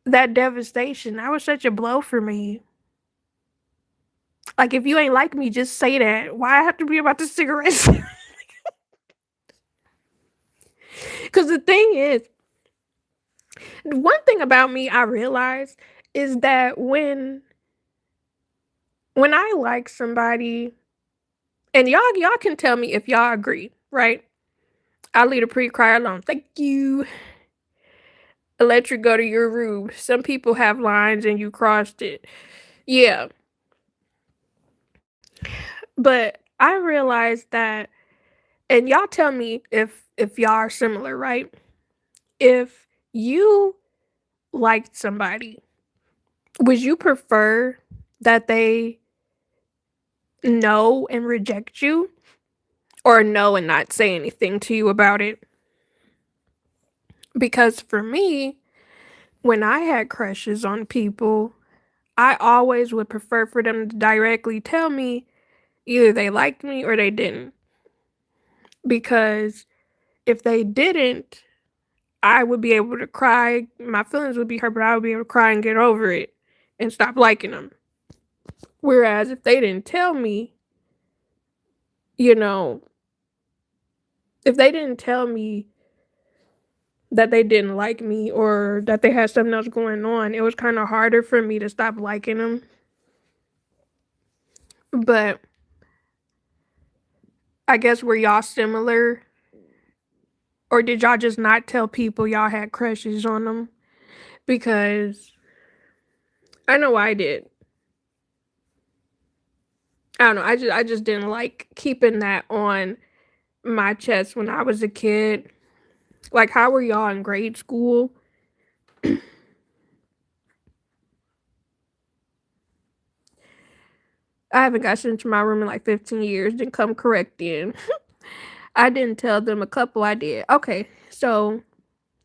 that devastation. That was such a blow for me. Like if you ain't like me, just say that. Why I have to be about the cigarettes? Cause the thing is, one thing about me I realized is that when I like somebody, and y'all can tell me if y'all agree, right? I'll leave the pre-cry alone. Thank you. I'll let you go to your room. Some people have lines and you crossed it. Yeah. But I realized that, and y'all tell me if y'all are similar, right? If you liked somebody, would you prefer that they know and reject you, or know and not say anything to you about it? Because for me, when I had crushes on people, I always would prefer for them to directly tell me either they liked me or they didn't. Because if they didn't, I would be able to cry. My feelings would be hurt, but I would be able to cry and get over it and stop liking them. Whereas if they didn't tell me, you know, if they didn't tell me that they didn't like me or that they had something else going on, it was kind of harder for me to stop liking them. But I guess were y'all similar? Or did y'all just not tell people y'all had crushes on them? Because I know I did. I don't know. I just didn't like keeping that on my chest when I was a kid. Like, how were y'all in grade school? I haven't got sent to my room in like 15 years. Didn't come correct then. I didn't tell them a couple I did. Okay, so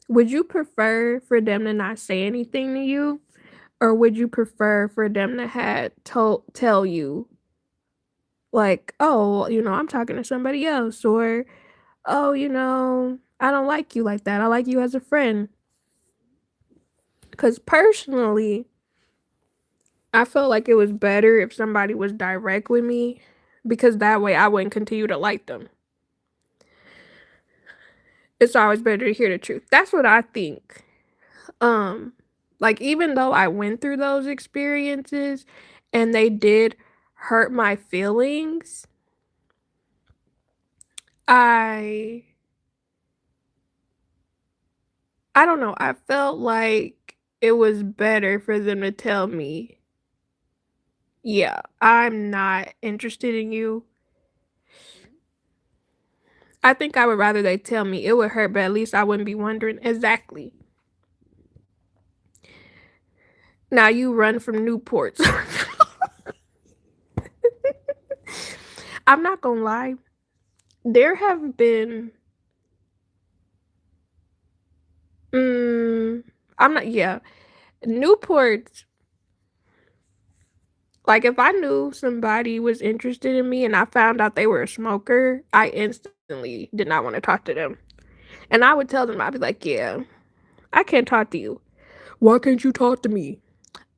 would you prefer for them to not say anything to you? Or would you prefer for them to had tell you, like, oh, I'm talking to somebody else, or oh, I don't like you like that. I like you as a friend. Because personally, I felt like it was better if somebody was direct with me, because that way I wouldn't continue to like them. It's always better to hear the truth. That's what I think. Um, like, even though I went through those experiences and they did hurt my feelings, I I don't know. I felt like it was better for them to tell me, yeah, I'm not interested in you. I think I would rather they tell me. It would hurt, but at least I wouldn't be wondering exactly. Now you run from Newports. I'm not gonna lie. There have been I'm not yeah. Newports, like, if I knew somebody was interested in me and I found out they were a smoker, I instantly did not want to talk to them. And I would tell them, I'd be like, yeah, I can't talk to you. Why can't you talk to me?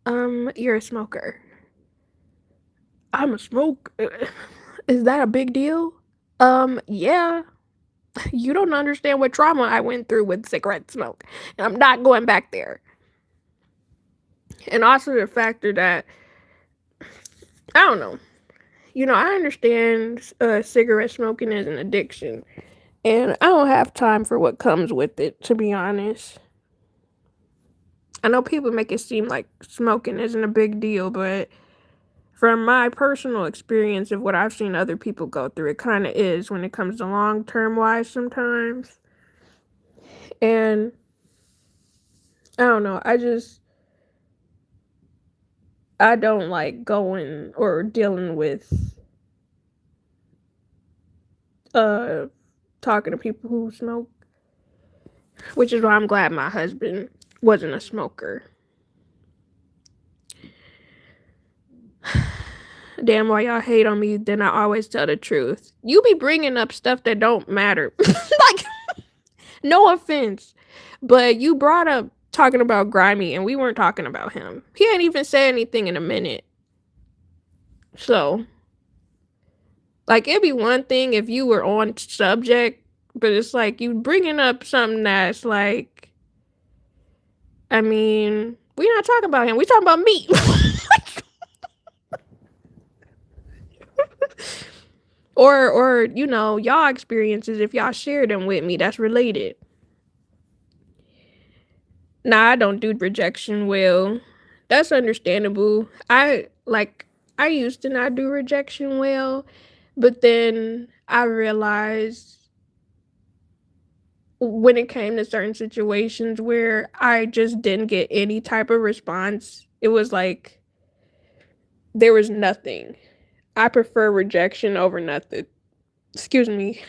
You're a smoker. I'm a smoke. Is that a big deal? Yeah. You don't understand what trauma I went through with cigarette smoke. And I'm not going back there. And also the factor that, I don't know. I understand cigarette smoking is an addiction. And I don't have time for what comes with it, to be honest. I know people make it seem like smoking isn't a big deal, but from my personal experience of what I've seen other people go through, it kind of is when it comes to long term wise sometimes. And I don't know. I don't like going or dealing with uh talking to people who smoke, which is why I'm glad my husband wasn't a smoker. Damn, why y'all hate on me, then I always tell the truth. You be bringing up stuff that don't matter. Like, no offense, but you brought up talking about Grimy and we weren't talking about him. He ain't even said anything in a minute. So, like, it'd be one thing if you were on subject, but it's like you bringing up something that's like, I mean, we not talking about him. We talking about me. Or y'all experiences if y'all share them with me that's related. Nah, I don't do rejection well. That's understandable. I used to not do rejection well, but then I realized when it came to certain situations where I just didn't get any type of response, it was like there was nothing. I prefer rejection over nothing. Excuse me.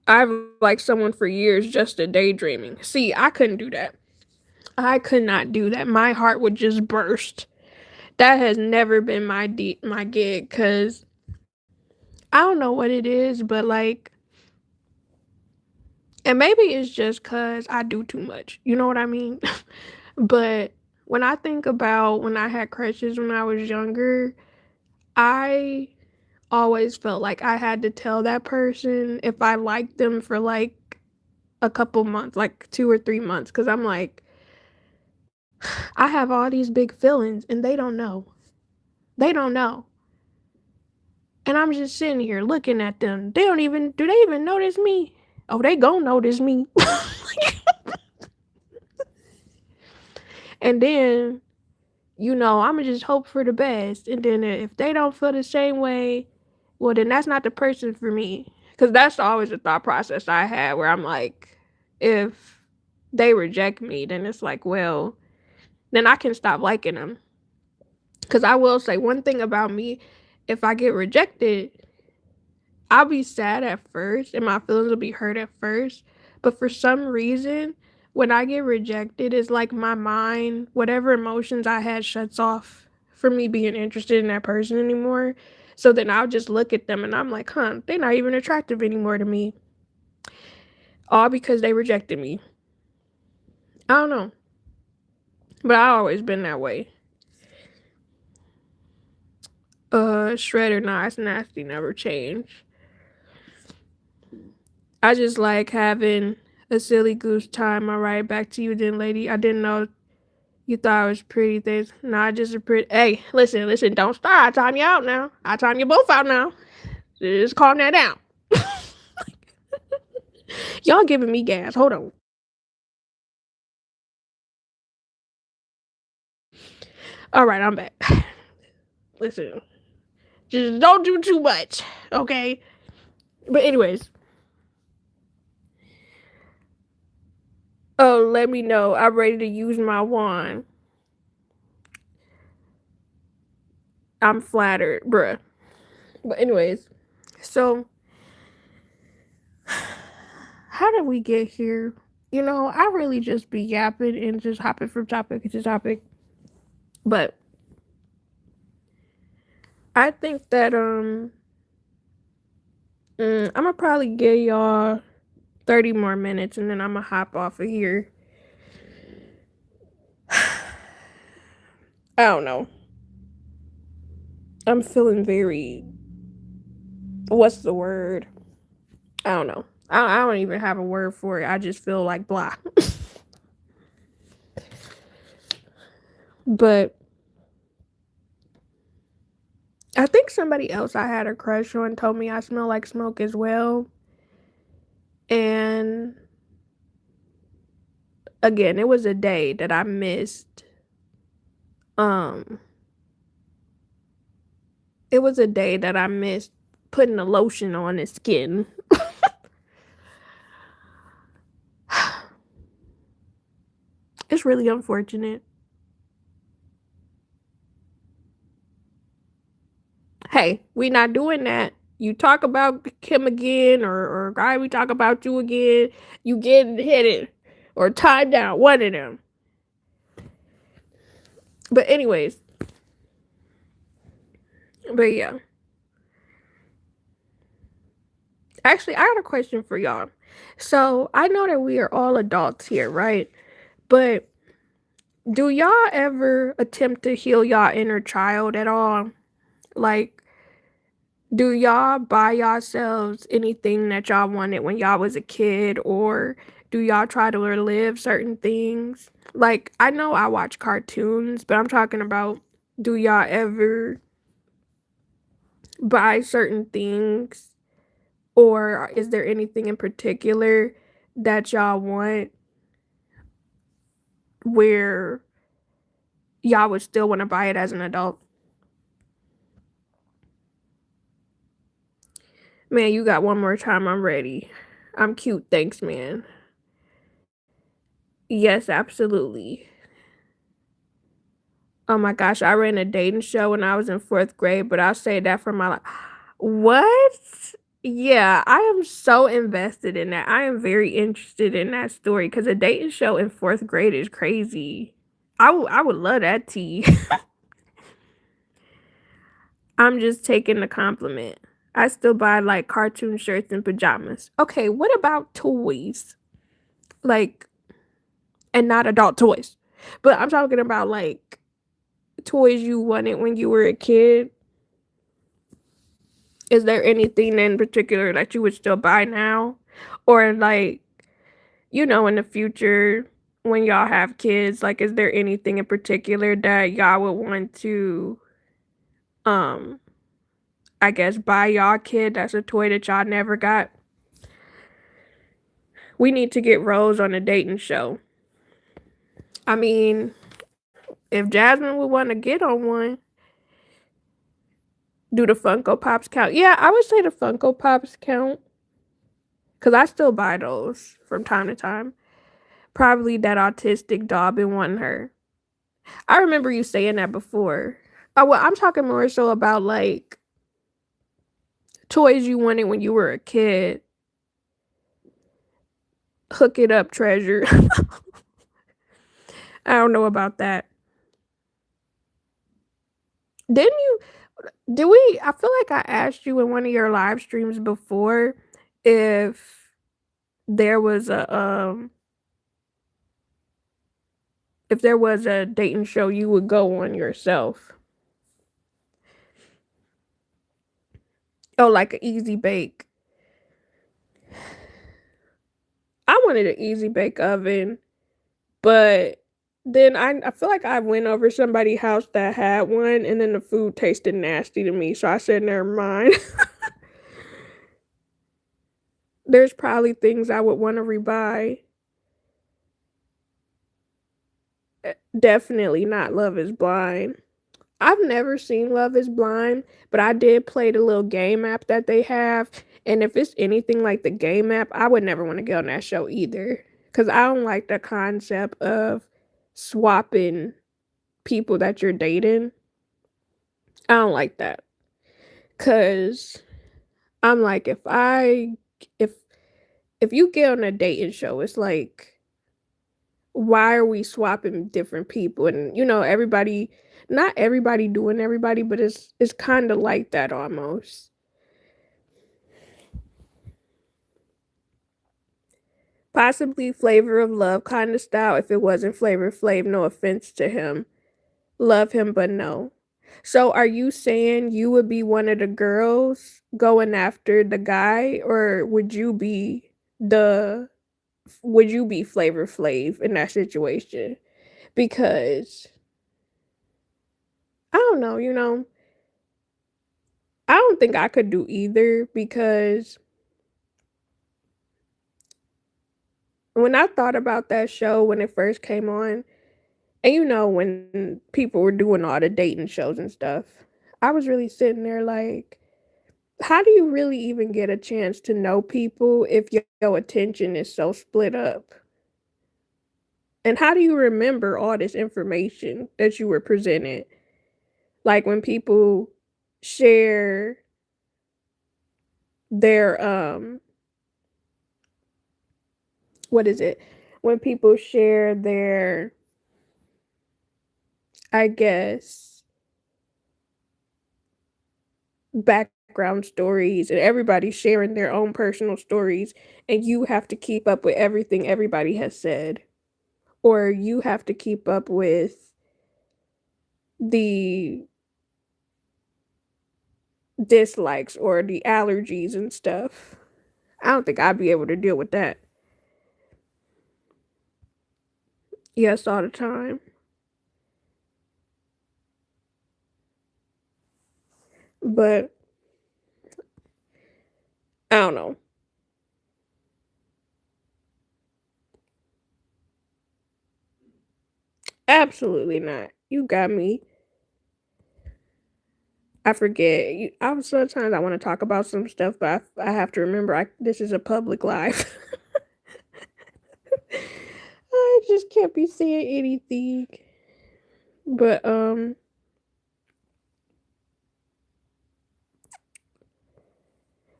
I've liked someone for years just a daydreaming. See, I couldn't do that. I could not do that. My heart would just burst. That has never been my gig cuz I don't know what it is, but like and maybe it's just cuz I do too much. You know what I mean? But when I think about when I had crushes when I was younger, I always felt like I had to tell that person if I liked them for like a couple months, like 2 or 3 months, because I'm like, I have all these big feelings and they don't know. They don't know. And I'm just sitting here looking at them. Do they even notice me? Oh, they gon' notice me. And then, I'ma just hope for the best. And then if they don't feel the same way, well, then that's not the person for me. Because that's always the thought process I had where I'm like, if they reject me, then it's like, well, then I can stop liking them. Because I will say one thing about me, if I get rejected, I'll be sad at first and my feelings will be hurt at first. But for some reason, when I get rejected, it's like my mind, whatever emotions I had, shuts off for me being interested in that person anymore. So then I'll just look at them and I'm like, huh, they're not even attractive anymore to me. All because they rejected me. I don't know. But I've always been that way. Shredder, nice, nasty, never change. I just like having a silly goose time. All right, back to you then, lady. I didn't know you thought I was pretty things. Nah, just a pretty. Hey, listen, don't start. I time you out now. I time you both out now. Just calm that down. Y'all giving me gas. Hold on. All right, I'm back. Listen, just don't do too much, okay? But anyways, oh, let me know. I'm ready to use my wand. I'm flattered, bruh. But anyways, so how did we get here? I really just be yapping and just hopping from topic to topic. But I think that I'm gonna probably give y'all 30 more minutes and then I'm gonna hop off of here. I don't know. I'm feeling very. What's the word? I don't know. I don't even have a word for it. I just feel like blah. But I think somebody else I had a crush on told me I smell like smoke as well. And again, it was a day that I missed. Um, it was a day that I missed putting the lotion on his skin. It's really unfortunate. Hey, we not doing that. You talk about him again, or guy, we talk about you again. You getting hit it or tied down. One of them. But anyways, but yeah. Actually, I got a question for y'all. So I know that we are all adults here, right? But do y'all ever attempt to heal y'all inner child at all? Like, do y'all buy yourselves anything that y'all wanted when y'all was a kid, or do y'all try to relive certain things? Like, I know I watch cartoons, but I'm talking about Do y'all ever buy certain things, or is there anything in particular that y'all want where y'all would still want to buy it as an adult? Man, you got one more time. I'm ready. I'm cute. Thanks, man. Yes, absolutely. Oh my gosh, I ran a dating show when I was in fourth grade, but I'll say that for my life. What? Yeah, I am so invested in that. I am very interested in that story because a dating show in fourth grade is crazy. I would love that tea. I'm just taking the compliment. I still buy like cartoon shirts and pajamas. Okay, what about toys? Like, and not adult toys, but I'm talking about like toys you wanted when you were a kid. Is there anything in particular that you would still buy now? Or like, in the future when y'all have kids, like is there anything in particular that y'all would want to um I guess buy y'all kid that's a toy that y'all never got? We need to get Rose on a dating show. I mean, if Jasmine would want to get on one, do the Funko Pops count? Yeah, I would say the Funko Pops count because I still buy those from time to time. Probably that autistic doll been wanting her. I remember you saying that before. Oh, well, I'm talking more so about like toys you wanted when you were a kid. Hook it up, treasure. I don't know about that. Didn't you? Did we? I feel like I asked you in one of your live streams before if there was a dating show you would go on yourself. Oh, like an easy bake. I wanted an easy bake oven, but then I feel like I went over somebody's house that had one, and then the food tasted nasty to me, so I said, never mind. There's probably things I would want to rebuy. Definitely not Love is Blind. I've never seen Love is Blind, but I did play the little game app that they have. And if it's anything like the game app, I would never want to get on that show either. Because I don't like the concept of swapping people that you're dating. I don't like that. Because I'm like, if if you get on a dating show, it's like, why are we swapping different people? And everybody, not everybody doing everybody, but it's kind of like that almost. Possibly Flavor of Love kind of style if it wasn't Flavor Flav, no offense to him. Love him, but no. So are you saying you would be one of the girls going after the guy, or the would you be Flavor Flav in that situation? Because I don't know, I don't think I could do either because when I thought about that show when it first came on, and when people were doing all the dating shows and stuff, I was really sitting there like, how do you really even get a chance to know people if your attention is so split up? And how do you remember all this information that you were presented? Like when people share their what is it? When people share their, I guess, background stories, and everybody's sharing their own personal stories, and you have to keep up with everything everybody has said, or you have to keep up with the dislikes or the allergies and stuff. I don't think I'd be able to deal with that. Yes, all the time. But I don't know. Absolutely not. You got me. I forget. I sometimes I want to talk about some stuff, but I have to remember this is a public live. I just can't be saying anything. But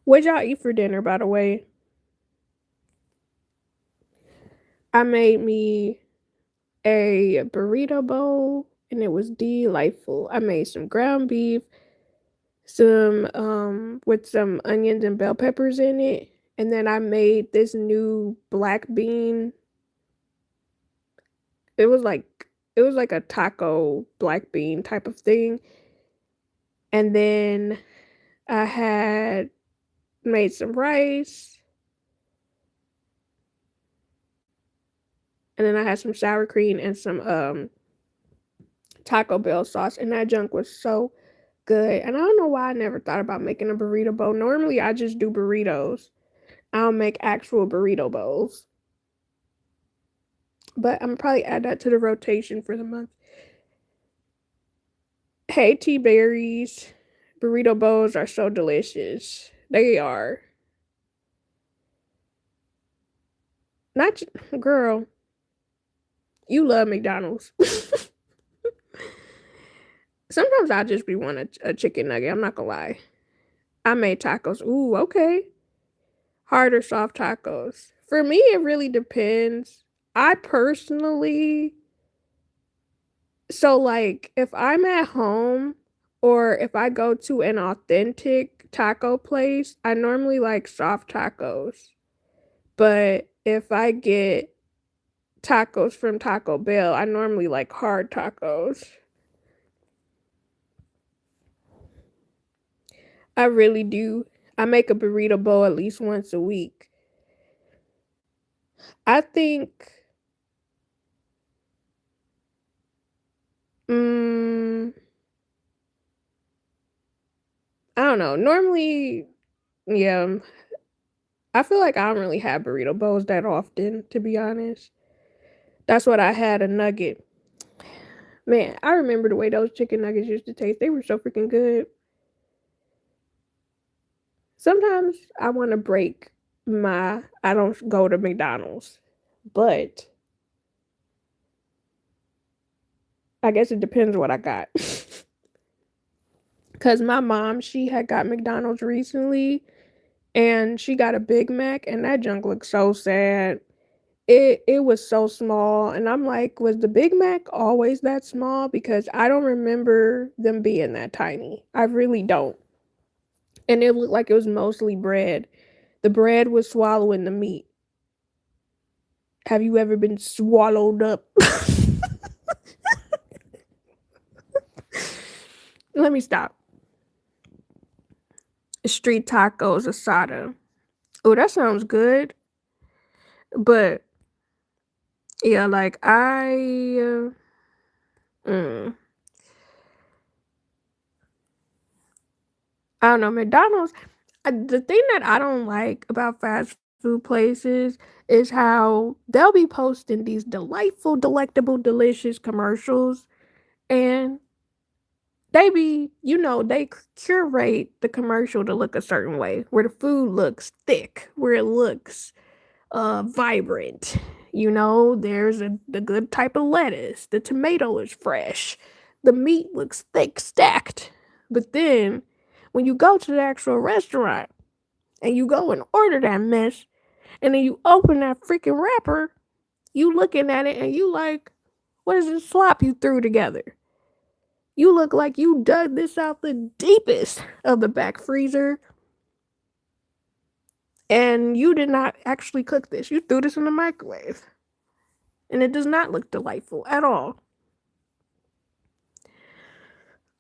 what y'all eat for dinner, by the way? I made me a burrito bowl and it was delightful. I made some ground beef, some with some onions and bell peppers in it, and then I made this new black bean. It was like it was like a taco black bean type of thing. And then I had made some rice, and then I had some sour cream and some Taco Bell sauce, and that junk was so good. And I don't know why I never thought about making a burrito bowl. Normally, I just do burritos. I don't make actual burrito bowls. But I'm probably add that to the rotation for the month. Hey, T Berries. Burrito bowls are so delicious. They are. Not girl, you love McDonald's. Sometimes I just be wanting a chicken nugget. I'm not gonna lie. I made tacos. Ooh, okay. Hard or soft tacos. For me, it really depends. I personally, so like if I'm at home or if I go to an authentic taco place, I normally like soft tacos. But if I get tacos from Taco Bell, I normally like hard tacos. I really do. I make a burrito bowl at least once a week. I think, mm, I don't know. Normally, yeah, I feel like I don't really have burrito bowls that often, to be honest. That's what I had a nugget. Man, I remember the way those chicken nuggets used to taste. They were so freaking good. Sometimes I want to break I don't go to McDonald's, but I guess it depends what I got. Cause my mom, she had got McDonald's recently and she got a Big Mac and that junk looked so sad. It was so small and I'm like, was the Big Mac always that small? Because I don't remember them being that tiny. I really don't. And it looked like it was mostly bread. The bread was swallowing the meat. Have you ever been swallowed up? Let me stop. Street tacos, asada. Oh, that sounds good. But yeah, like mm, I don't know. McDonald's. The thing that I don't like about fast food places is how they'll be posting these delightful, delectable, delicious commercials, and they curate the commercial to look a certain way, where the food looks thick, where it looks vibrant. There's the good type of lettuce. The tomato is fresh. The meat looks thick, stacked. But then when you go to the actual restaurant and you go and order that mess, and then you open that freaking wrapper, you looking at it and you like, what is this slop you threw together? You look like you dug this out the deepest of the back freezer and you did not actually cook this. You threw this in the microwave. And it does not look delightful at all.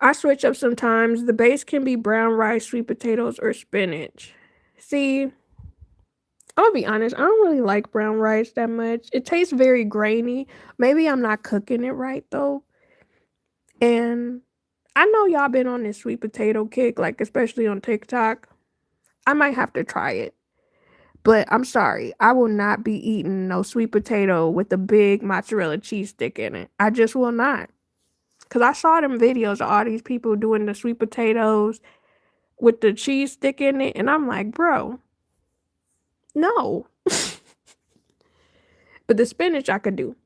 I switch up sometimes. The base can be brown rice, sweet potatoes, or spinach. See, I'm gonna be honest, I don't really like brown rice that much. It tastes very grainy. Maybe I'm not cooking it right though. And I know y'all been on this sweet potato kick, like especially on TikTok. I might have to try it. But I'm sorry, I will not be eating no sweet potato with a big mozzarella cheese stick in it. I just will not. Cause I saw them videos of all these people doing the sweet potatoes with the cheese stick in it, and I'm like, bro, no. But the spinach I could do.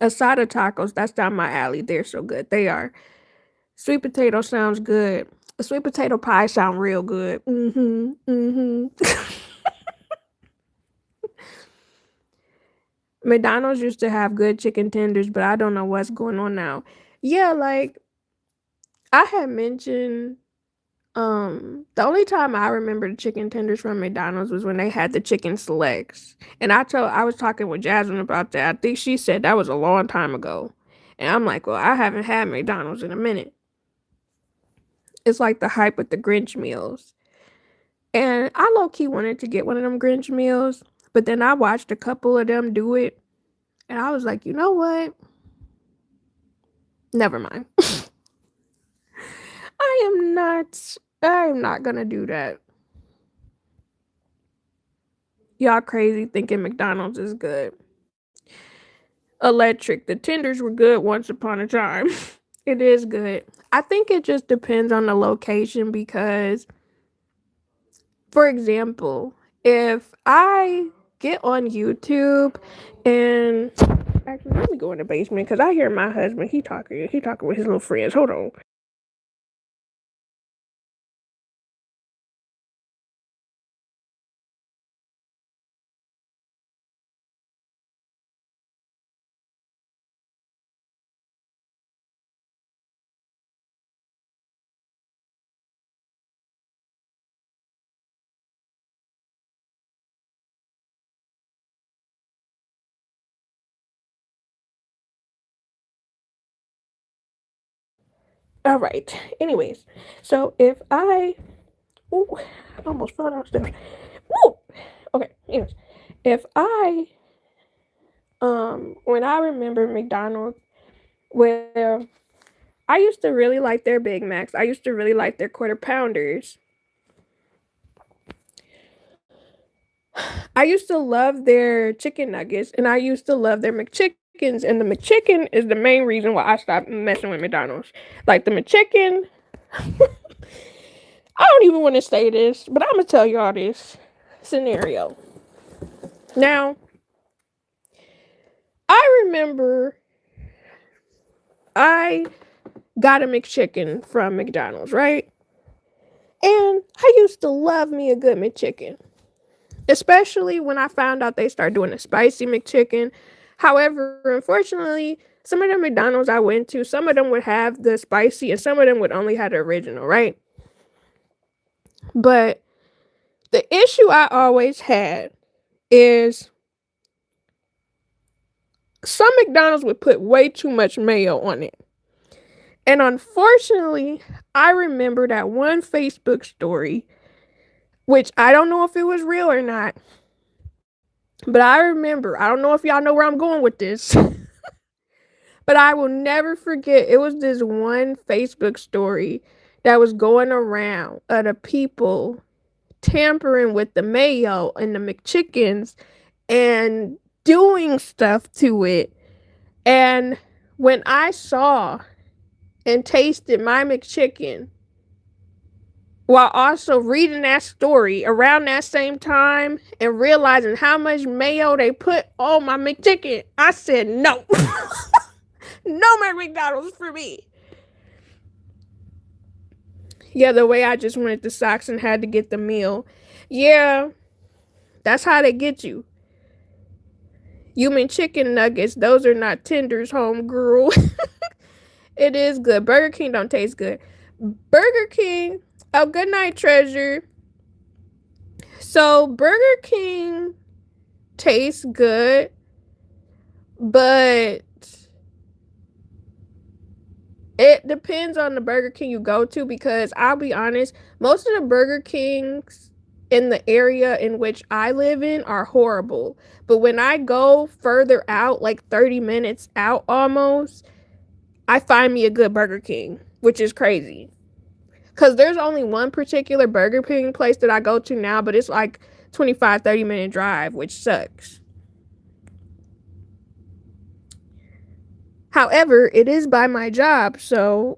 Asada tacos, that's down my alley. They're so good. They are. Sweet potato sounds good. A sweet potato pie sound real good. Mm-hmm. Mm-hmm. McDonald's used to have good chicken tenders, but I don't know what's going on now. Yeah, like I had mentioned, the only time I remember the chicken tenders from McDonald's was when they had the chicken selects. And I was talking with Jasmine about that. I think she said that was a long time ago. And I'm like, well, I haven't had McDonald's in a minute. It's like the hype with the Grinch meals. And I low key wanted to get one of them Grinch meals, but then I watched a couple of them do it, and I was like, you know what? Never mind. I am not gonna do that. Y'all crazy thinking McDonald's is good. Electric. The tenders were good once upon a time. It is good. I think it just depends on the location because, for example, if I get on YouTube and actually let me go in the basement because I hear my husband, he talking with his little friends. Hold on. All right. Anyways, so if I, ooh, I almost fell downstairs. Woo! Okay. Anyways, if I, when I remember McDonald's, where I used to really like their Big Macs. I used to really like their quarter pounders. I used to love their chicken nuggets, and I used to love their McChickens. And the McChicken is the main reason why I stopped messing with McDonald's. Like the McChicken, I don't even want to say this, but I'm gonna tell y'all this scenario. Now, I remember I got a McChicken from McDonald's, right? And I used to love me a good McChicken, especially when I found out they started doing a spicy McChicken. However, unfortunately, some of the McDonald's I went to, some of them would have the spicy and some of them would only have the original, right? But the issue I always had is some McDonald's would put way too much mayo on it. And unfortunately, I remember that one Facebook story, which I don't know if it was real or not, but I remember, I don't know if y'all know where I'm going with this, but I will never forget. It was this one Facebook story that was going around of the people tampering with the mayo and the McChickens and doing stuff to it. And when I saw and tasted my McChicken while also reading that story around that same time and realizing how much mayo they put on my McChicken, I said no. No more McDonald's for me. Yeah, the way I just wanted the socks and had to get the meal. Yeah, that's how they get you. Human chicken nuggets, those are not tenders, homegirl. It is good. Burger King don't taste good. Burger King, oh, good night, treasure. So, Burger King tastes good, but it depends on the Burger King you go to because I'll be honest, most of the Burger Kings in the area in which I live in are horrible. But when I go further out, like 30 minutes out almost, I find me a good Burger King, which is crazy. Because there's only one particular Burger King place that I go to now, but it's like 25-30 minute drive, which sucks. However, it is by my job, so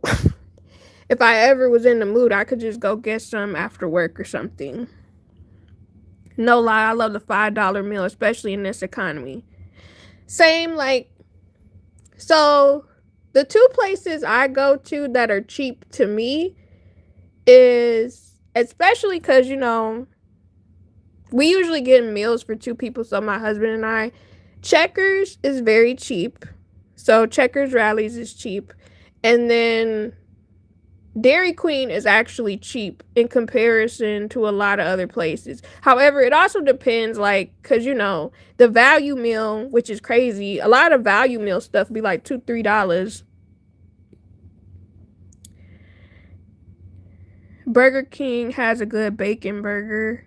if I ever was in the mood, I could just go get some after work or something. No lie, I love the $5 meal, especially in this economy. Same, like, so the two places I go to that are cheap to me is, especially because, we usually get meals for two people, so my husband and I. Checkers is very cheap. So Checkers Rallies is cheap. And then Dairy Queen is actually cheap in comparison to a lot of other places. However, it also depends, like, because, the value meal, which is crazy, a lot of value meal stuff be like $2, $3. Burger King has a good bacon burger.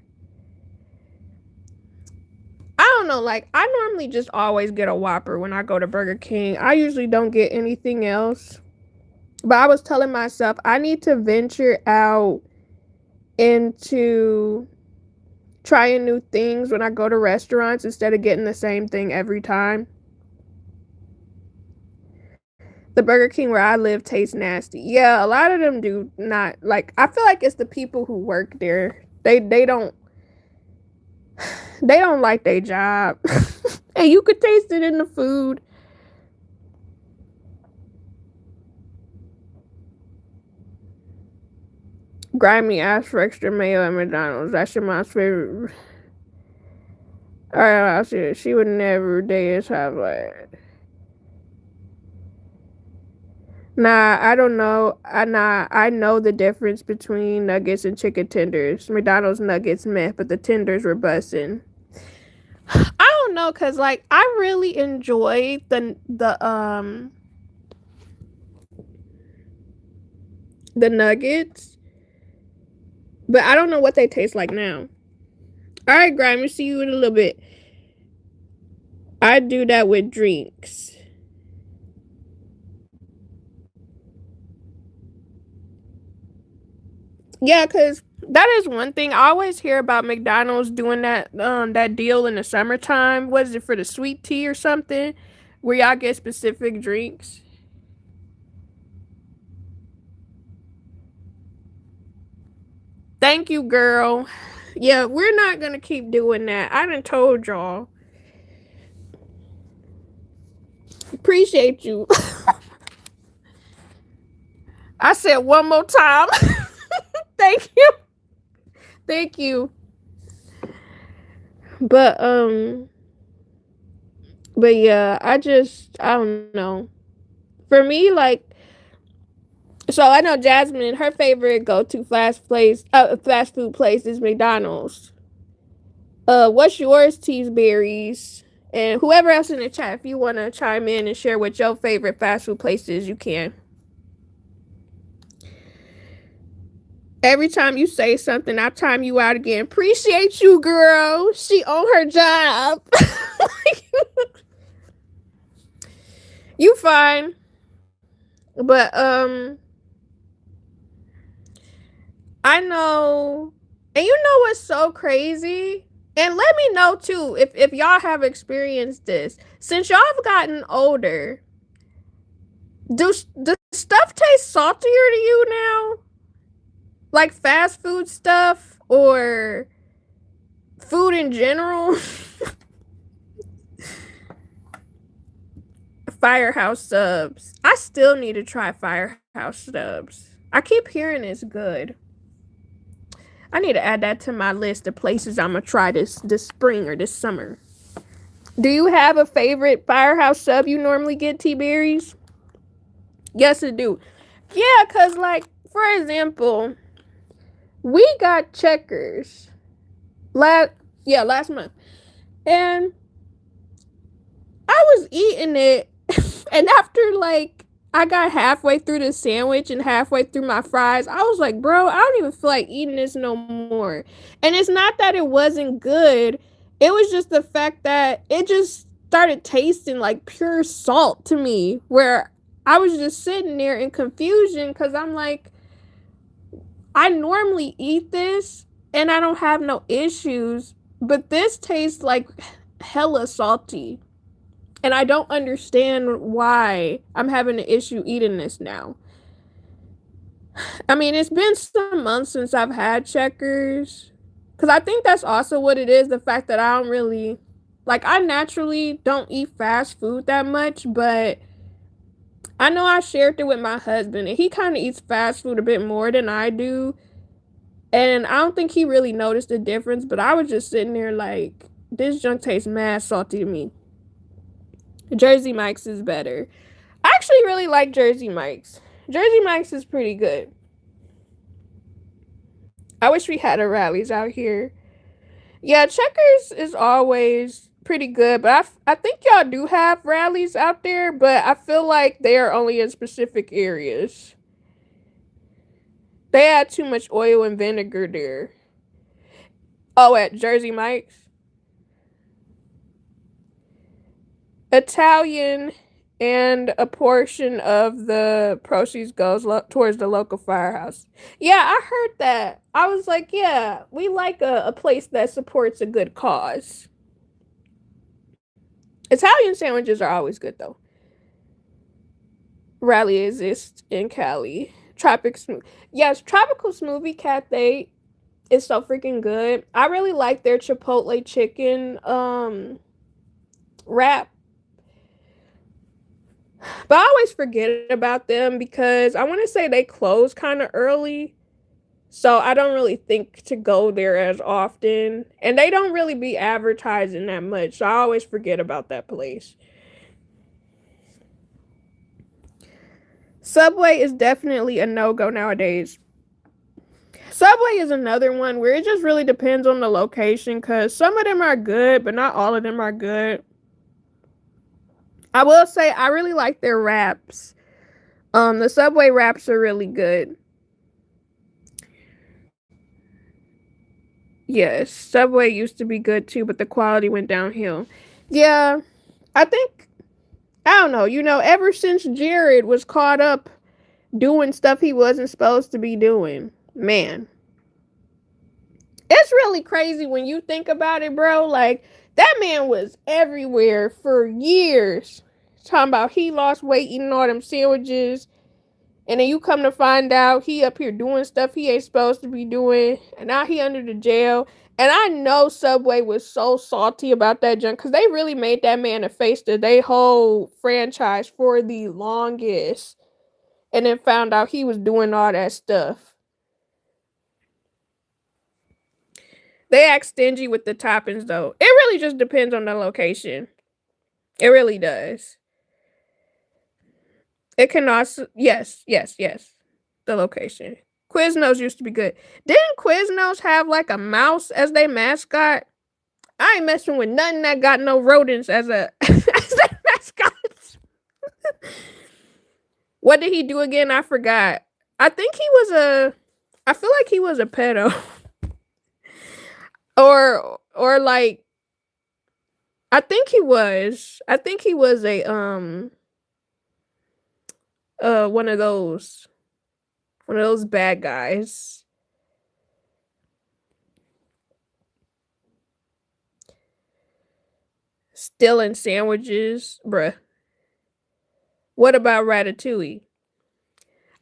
I don't know, like, I normally just always get a Whopper when I go to Burger King. I usually don't get anything else. But I was telling myself I need to venture out into trying new things when I go to restaurants instead of getting the same thing every time. The Burger King where I live tastes nasty. Yeah, a lot of them do not. Like, I feel like it's the people who work there. They don't like their job. And you could taste it in the food. Grimy ass for extra mayo at McDonald's. That's your mom's favorite. Alright, I'll see it. She would never date have like. Nah, I don't know. I know the difference between nuggets and chicken tenders. McDonald's nuggets meh, but the tenders were bussin'. I don't know, cause like I really enjoy the nuggets, but I don't know what they taste like now. All right, Grimy, see you in a little bit. I do that with drinks. Yeah, cause that is one thing I always hear about McDonald's doing that deal in the summertime. What is it for the sweet tea or something, where y'all get specific drinks? Thank you, girl. Yeah, we're not gonna keep doing that. I done told y'all. Appreciate you. I said one more time. Thank you. Thank you. But yeah, I don't know. For me, like, so I know Jasmine, her favorite go-to fast food place is McDonald's. What's yours, Teasberries? And whoever else in the chat, if you want to chime in and share what your favorite fast food place is, you can. Every time you say something, I time you out again. Appreciate you, girl. She on her job. You fine. But I know, and you know what's so crazy? And let me know too if y'all have experienced this. Since y'all have gotten older, does stuff taste saltier to you now? Like fast food stuff or food in general? Firehouse subs. I still need to try Firehouse subs. I keep hearing it's good. I need to add that to my list of places I'm gonna try this spring or this summer. Do you have a favorite Firehouse sub you normally get, T-Berries? Yes, I do. Yeah, cause like, for example, we got Checkers last month, and I was eating it, and after like I got halfway through the sandwich and halfway through my fries, I was like, bro, I don't even feel like eating this no more. And it's not that it wasn't good. It was just the fact that it just started tasting like pure salt to me, where I was just sitting there in confusion because I'm like, I normally eat this and I don't have no issues, but this tastes like hella salty. And I don't understand why I'm having an issue eating this now. I mean, it's been some months since I've had checkers. Because I think that's also what it is, the fact that I don't really, like, I naturally don't eat fast food that much, but I know I shared it with my husband, and he kind of eats fast food a bit more than I do. And I don't think he really noticed the difference, but I was just sitting there like, this junk tastes mad salty to me. Jersey Mike's is better. I actually really like Jersey Mike's. Jersey Mike's is pretty good. I wish we had a Rallies out here. Yeah, Checkers is always pretty good, but I think y'all do have Rallies out there, but I feel like they are only in specific areas. They add too much oil and vinegar there. Oh, at Jersey Mike's? Italian, and a portion of the proceeds goes towards the local firehouse. Yeah, I heard that. I was like, yeah, we like a place that supports a good cause. Italian sandwiches are always good though. Rally exists in Cali. Yes, Tropical Smoothie Cafe is so freaking good. I really like their Chipotle chicken wrap. But I always forget about them because I want to say they close kind of early. So I don't really think to go there as often. And they don't really be advertising that much. So I always forget about that place. Subway is definitely a no-go nowadays. Subway is another one where it just really depends on the location because some of them are good, but not all of them are good. I will say I really like their wraps. The Subway wraps are really good. Yes, Subway used to be good too, but the quality went downhill. Yeah, I think I don't know. Ever since Jared was caught up doing stuff he wasn't supposed to be doing, man, it's really crazy when you think about it, bro. Like, that man was everywhere for years. Talking about he lost weight eating all them sandwiches. And then you come to find out he up here doing stuff he ain't supposed to be doing. And now he under the jail. And I know Subway was so salty about that junk because they really made that man a face to their whole franchise for the longest. And then found out he was doing all that stuff. They act stingy with the toppings though. It really just depends on the location. It really does. It can also, yes, yes, yes. The location. Quiznos used to be good. Didn't Quiznos have like a mouse as their mascot? I ain't messing with nothing that got no rodents as a as their mascot. What did he do again? I forgot. I think he was I feel like he was a pedo. or like I think he was. I think he was a one of those bad guys. Stealing sandwiches, bruh. What about Ratatouille?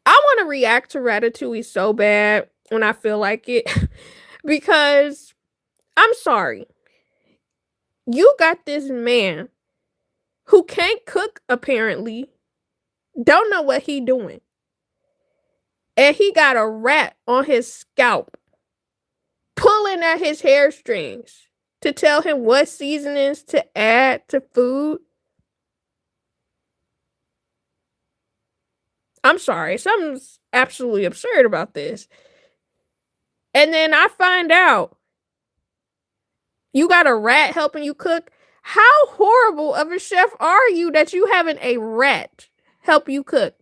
I want to react to Ratatouille so bad when I feel like it because I'm sorry. You got this man who can't cook apparently, don't know what he doing. And he got a rat on his scalp pulling at his hairstrings to tell him what seasonings to add to food. I'm sorry, something's absolutely absurd about this. And then I find out you got a rat helping you cook. How horrible of a chef are you that you having a rat help you cook?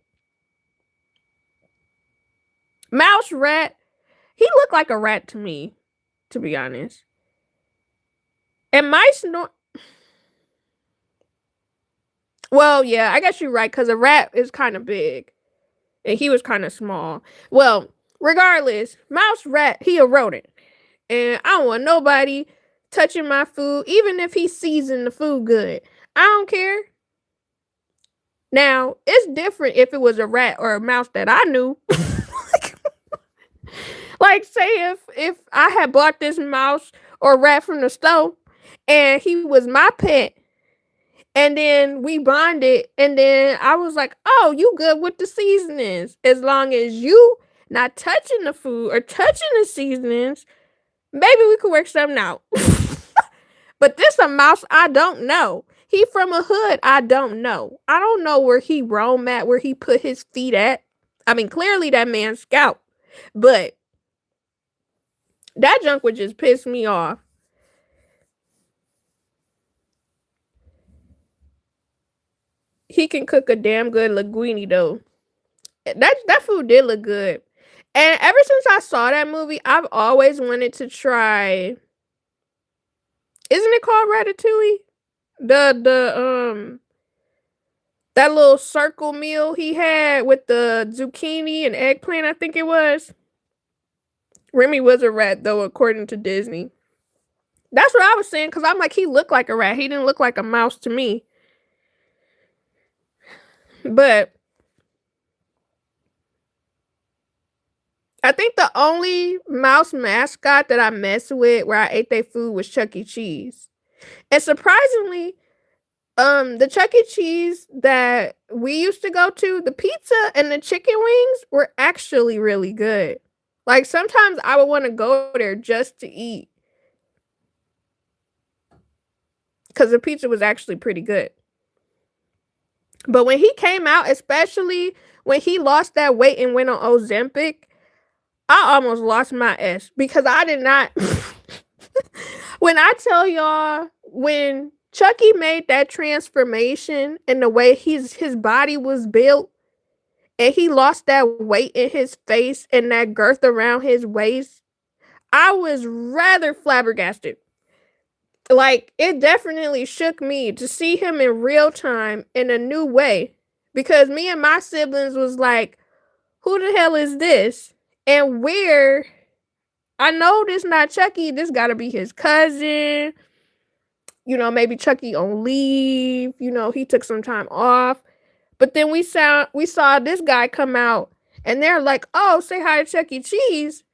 Mouse rat. He looked like a rat to me, to be honest. And mice, Well, yeah, I guess you're right because a rat is kind of big and he was kind of small. Well, regardless, mouse rat, he a rodent. And I don't want nobody touching my food, even if he seasoned the food good. I don't care. Now, it's different if it was a rat or a mouse that I knew. Like, say if I had bought this mouse or rat from the store and he was my pet and then we bonded and then I was like, "Oh, you good with the seasonings. As long as you not touching the food or touching the seasonings, maybe we could work something out." But this a mouse I don't know. He from a hood I don't know. I don't know where he roam at, where he put his feet at. I mean, clearly that man scout. But that junk would just piss me off. He can cook a damn good linguine though. That food did look good. And ever since I saw that movie, I've always wanted to try. Isn't it called Ratatouille? The that little circle meal he had with the zucchini and eggplant, I think it was. Remy was a rat though, according to Disney. That's what I was saying, because I'm like, he looked like a rat. He didn't look like a mouse to me. But I think the only mouse mascot that I messed with where I ate their food was Chuck E. Cheese. And surprisingly, the Chuck E. Cheese that we used to go to, the pizza and the chicken wings were actually really good. Like sometimes I would want to go there just to eat because the pizza was actually pretty good. But when he came out, especially when he lost that weight and went on Ozempic, I almost lost my S because I did not. When I tell y'all, when Chucky made that transformation and the way his body was built, and he lost that weight in his face and that girth around his waist, I was rather flabbergasted. Like, it definitely shook me to see him in real time in a new way. Because me and my siblings was like, who the hell is this? And where I know this not Chucky, this gotta be his cousin. Maybe Chucky on leave, he took some time off. But then we saw this guy come out and they're like, "Oh, say hi to Chuck E. Cheese."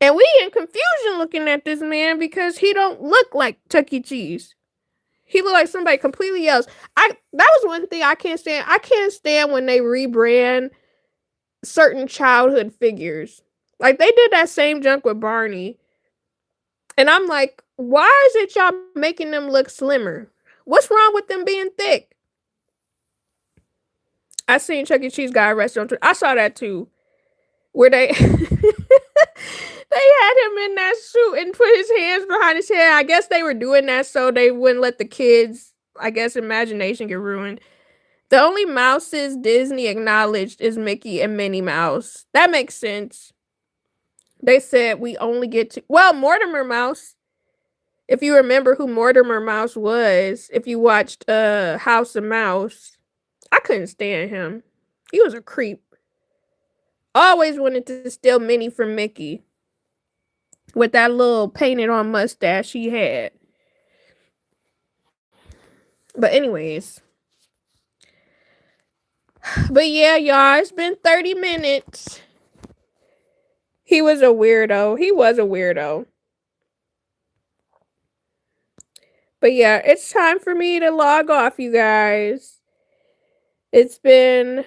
And we in confusion looking at this man because he don't look like Chuck E. Cheese. He look like somebody completely else. That was one thing I can't stand. I can't stand when they rebrand certain childhood figures. Like they did that same junk with Barney. And I'm like, why is it y'all making them look slimmer? What's wrong with them being thick? I seen Chuck E. Cheese got arrested on Twitter. I saw that too. Where they they had him in that suit and put his hands behind his head. I guess they were doing that so they wouldn't let the kids, I guess, imagination get ruined. The only mouses Disney acknowledged is Mickey and Minnie Mouse. That makes sense. They said we only get to Mortimer Mouse. If you remember who Mortimer Mouse was, if you watched House of Mouse, I couldn't stand him. He was a creep. Always wanted to steal Minnie from Mickey with that little painted on mustache he had. But anyways. But yeah, y'all, it's been 30 minutes. He was a weirdo. He was a weirdo. But yeah, it's time for me to log off, you guys. It's been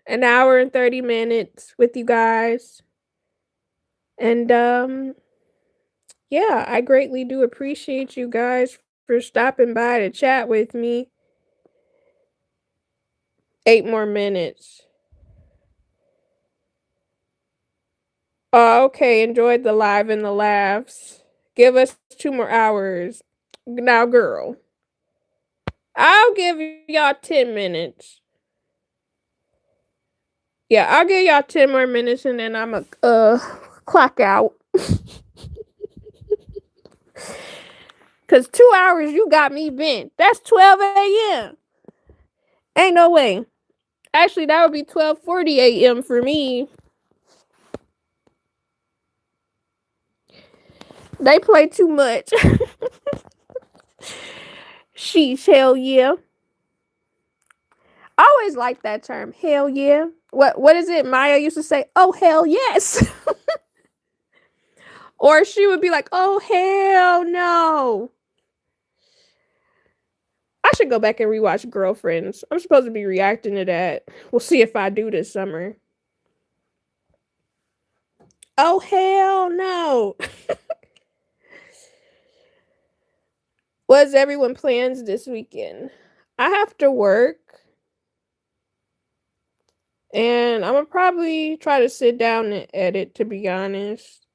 an hour and 30 minutes with you guys. And yeah, I greatly do appreciate you guys for stopping by to chat with me. 8 more minutes. Oh, okay. Enjoyed the live and the laughs. Give us 2 more hours. Now, girl. I'll give y'all 10 minutes. Yeah, I'll give y'all 10 more minutes and then I'm a clock out. Cause 2 hours you got me bent. That's 12 a.m. Ain't no way. Actually, that would be 12:40 a.m. for me. They play too much. Sheesh, hell yeah. I always like that term. Hell yeah. What is it? Maya used to say, oh hell yes. Or she would be like, oh hell no. I should go back and rewatch Girlfriends. I'm supposed to be reacting to that. We'll see if I do this summer. Oh hell no. What's everyone plans this weekend? I have to work. And I'm gonna probably try to sit down and edit, to be honest.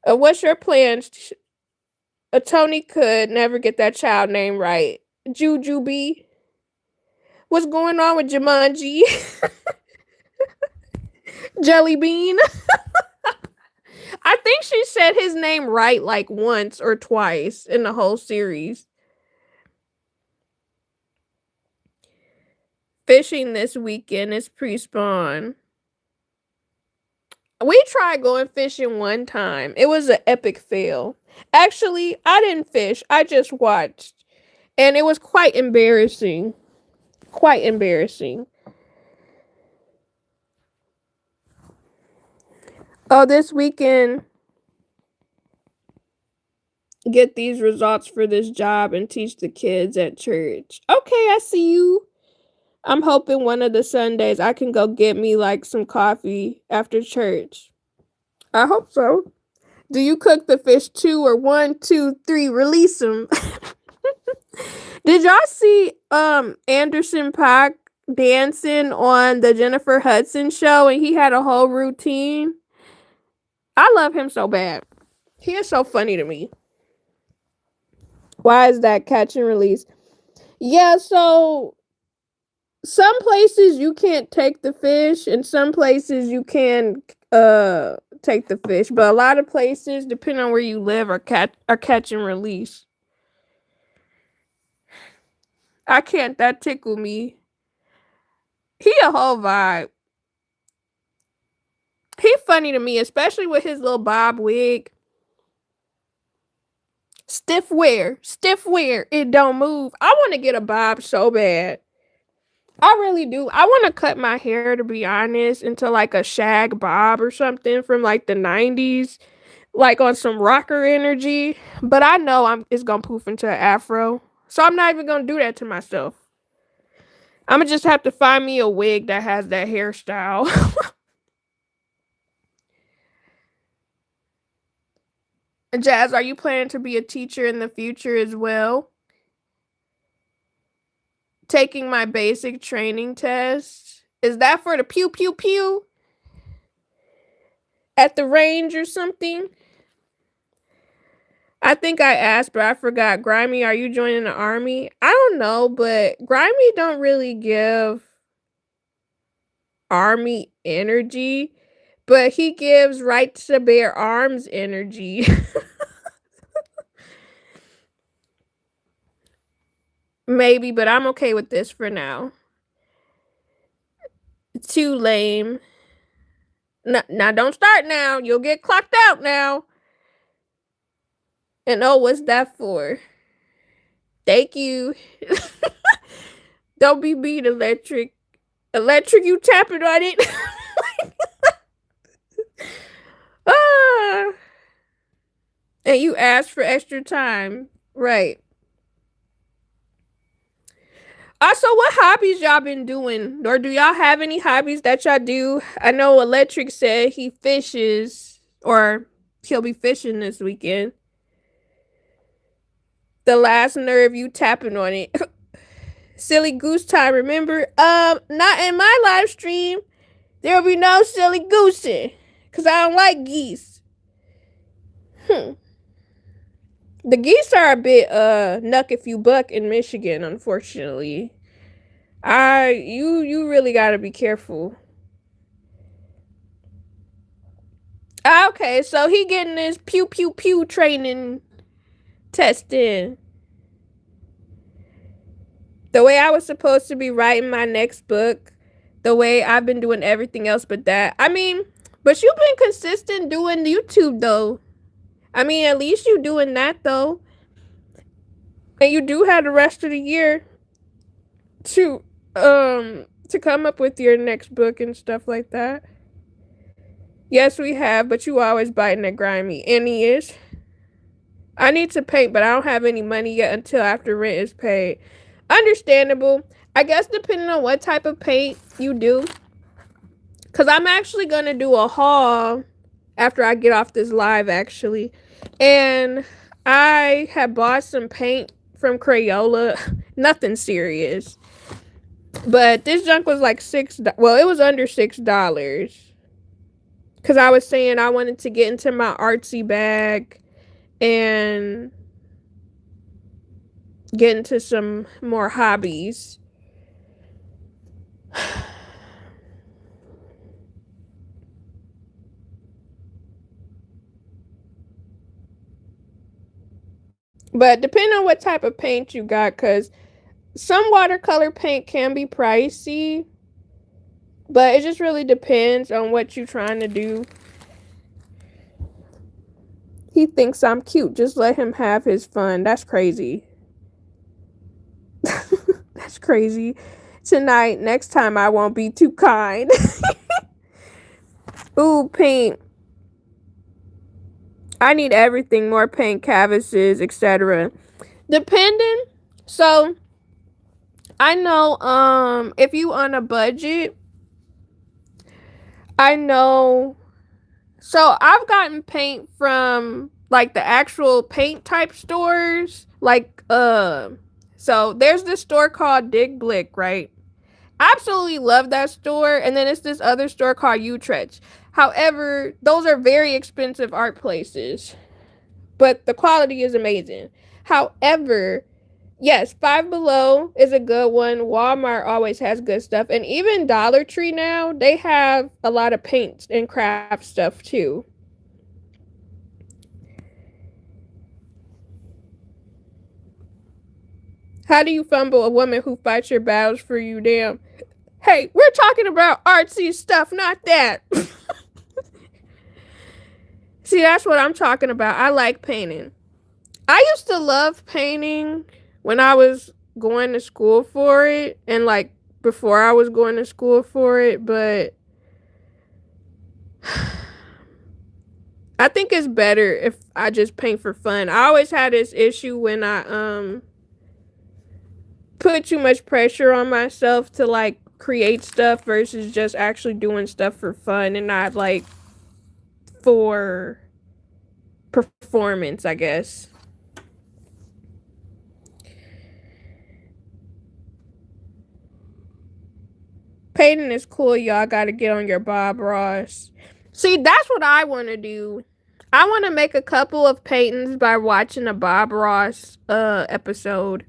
What's your plans? Tony could never get that child name right. Jujubee. What's going on with Jumanji? Jelly Bean. I think she said his name right like once or twice in the whole series. Fishing this weekend is pre-spawn. We tried going fishing one time. It was an epic fail. Actually, I didn't fish. I just watched. And it was quite embarrassing. Quite embarrassing. Oh, this weekend, get these results for this job and teach the kids at church. Okay, I see you. I'm hoping one of the Sundays I can go get me like some coffee after church. I hope so. Do you cook the fish too, or 1, 2, 3, release them? Did y'all see Anderson .Paak dancing on the Jennifer Hudson show, and he had a whole routine? I love him so bad. He is so funny to me. Why is that catch and release? Yeah, so some places you can't take the fish, and some places you can take the fish, but a lot of places, depending on where you live, are catch and release. I can't. That tickle me. He a whole vibe. He funny to me, especially with his little bob wig. Stiff wear. It don't move. I want to get a bob so bad. I really do. I want to cut my hair, to be honest, into like a shag bob or something from like the 90s, like on some rocker energy. But I know it's gonna poof into an afro, so I'm not even gonna do that to myself. I'm gonna just have to find me a wig that has that hairstyle. Jazz, are you planning to be a teacher in the future as well? Taking my basic training test. Is that for the pew pew pew at the range or something? I think I asked, but I forgot. Grimy, are you joining the army? I don't know, but Grimy don't really give army energy, but he gives right to bear arms energy. Maybe, but I'm okay with this for now. Too lame. Now don't start now. You'll get clocked out now. And oh, what's that for? Thank you. Don't be mean, Electric. Electric, you tapping on it? Ah. And you asked for extra time. Right. Also, what hobbies y'all been doing? Or do y'all have any hobbies that y'all do? I know Electric said he fishes, or he'll be fishing this weekend. The last nerve, you tapping on it. Silly goose time, remember? Not in my live stream. There'll be no silly goosey. Cause I don't like geese. The geese are a bit nuck if you buck in Michigan, unfortunately. You really gotta be careful. Okay, so he getting his pew pew pew training tested. The way I was supposed to be writing my next book, the way I've been doing everything else but that. I mean, but you've been consistent doing YouTube though. I mean, at least you doing that though. And you do have the rest of the year to to come up with your next book and stuff like that. Yes, we have, but you always biting at grimy. And he is. I need to paint, but I don't have any money yet until after rent is paid. Understandable. I guess depending on what type of paint you do. Because I'm actually going to do a haul after I get off this live, actually. And I had bought some paint from Crayola. Nothing serious. But this junk was like $6. Well, it was under $6. Because I was saying I wanted to get into my artsy bag and get into some more hobbies. But depending on what type of paint you got, because some watercolor paint can be pricey, but it just really depends on what you're trying to do. He thinks I'm cute. Just let him have his fun. That's crazy. That's crazy. Tonight, next time I won't be too kind. Ooh, paint. I need everything, more paint, canvases, etc. Depending. So I know if you on a budget, I know. So I've gotten paint from like the actual paint type stores. Like so there's this store called Dig Blick, right? Absolutely love that store. And then it's this other store called Utrecht. However, those are very expensive art places, but the quality is amazing. However, yes, Five Below is a good one. Walmart always has good stuff. And even Dollar Tree now, they have a lot of paint and craft stuff too. How do you fumble a woman who fights your battles for you? Damn. Hey, we're talking about artsy stuff, not that. See, that's what I'm talking about. I like painting. I used to love painting when I was going to school for it and like before I was going to school for it, but I think it's better if I just paint for fun. I always had this issue when I put too much pressure on myself to like create stuff versus just actually doing stuff for fun and not like for performance, I guess. Painting is cool, y'all. Gotta get on your Bob Ross. See, that's what I want to do. I want to make a couple of paintings by watching a Bob Ross episode.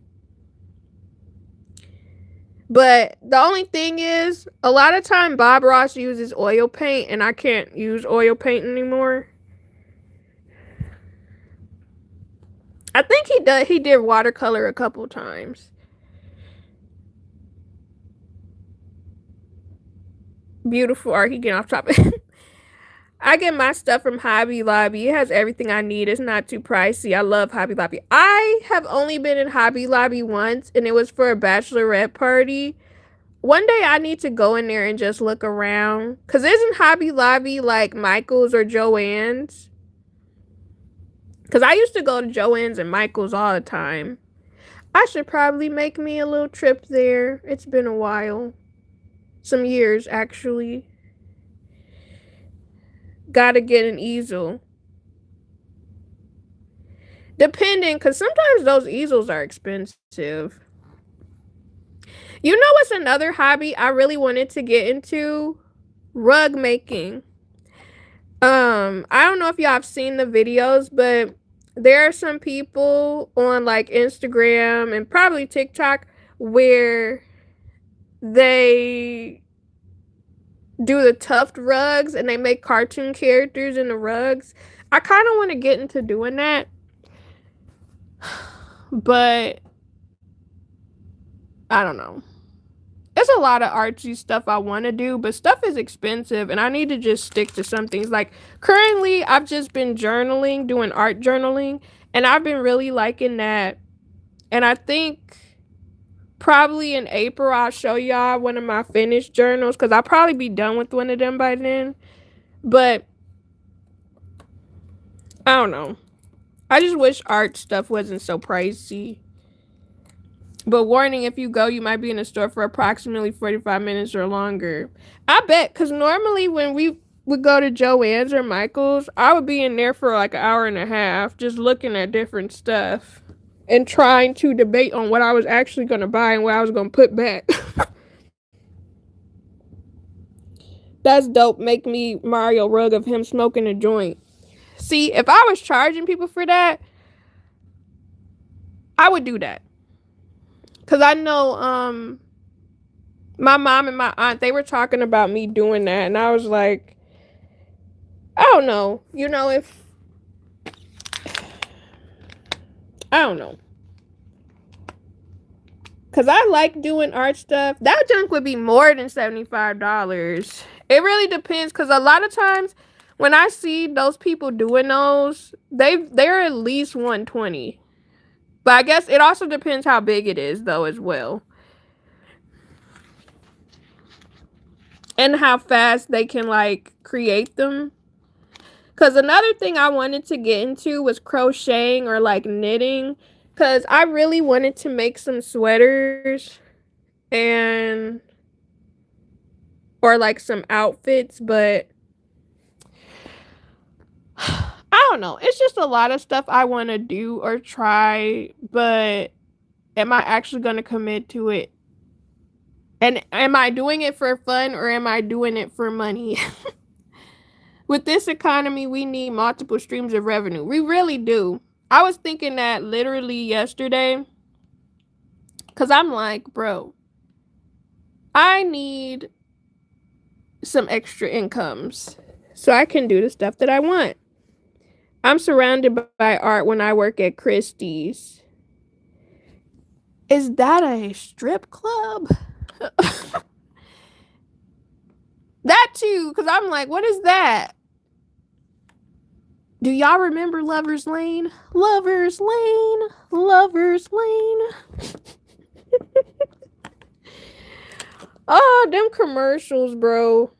But the only thing is, a lot of time Bob Ross uses oil paint, and I can't use oil paint anymore. I think he did watercolor a couple times. Beautiful art. He getting off topic. I get my stuff from Hobby Lobby. It has everything I need. It's not too pricey. I love Hobby Lobby. I have only been in Hobby Lobby once, and it was for a bachelorette party. One day I need to go in there and just look around. Because isn't Hobby Lobby like Michael's or Joann's? Because I used to go to Joann's and Michael's all the time. I should probably make me a little trip there. It's been a while. Some years, actually. Gotta get an easel. Depending, because sometimes those easels are expensive. You know what's another hobby I really wanted to get into? Rug making. I don't know if y'all have seen the videos, but there are some people on like Instagram and probably TikTok where they do the tuft rugs and they make cartoon characters in the rugs. I kind of want to get into doing that, but I don't know. It's a lot of artsy stuff I want to do, but stuff is expensive and I need to just stick to some things. Like currently, I've just been journaling, doing art journaling, and I've been really liking that. And I think probably in April, I'll show y'all one of my finished journals because I'll probably be done with one of them by then. But I don't know. I just wish art stuff wasn't so pricey. But warning, if you go, you might be in the store for approximately 45 minutes or longer. I bet, because normally when we would go to Joann's or Michael's, I would be in there for like an hour and a half just looking at different stuff and trying to debate on what I was actually going to buy and what I was going to put back. That's dope. Make me Mario rug of him smoking a joint. See, if I was charging people for that, I would do that. Because I know my mom and my aunt, they were talking about me doing that. And I was like, I don't know. You know, if... I don't know. Because I like doing art stuff. That junk would be more than $75. It really depends. Because a lot of times when I see those people doing those, they're at least 120. But I guess it also depends how big it is, though, as well. And how fast they can, like, create them. Because another thing I wanted to get into was crocheting or, like, knitting. Because I really wanted to make some sweaters and... or, like, some outfits, but... I don't know. It's just a lot of stuff I want to do or try, but am I actually going to commit to it? And am I doing it for fun or am I doing it for money? With this economy, we need multiple streams of revenue. We really do. I was thinking that literally yesterday because I'm like, bro, I need some extra incomes so I can do the stuff that I want. I'm surrounded by art when I work at Christie's. Is that a strip club? That too, because I'm like, what is that? Do y'all remember Lover's Lane? Lover's Lane, Lover's Lane. Oh, them commercials, bro.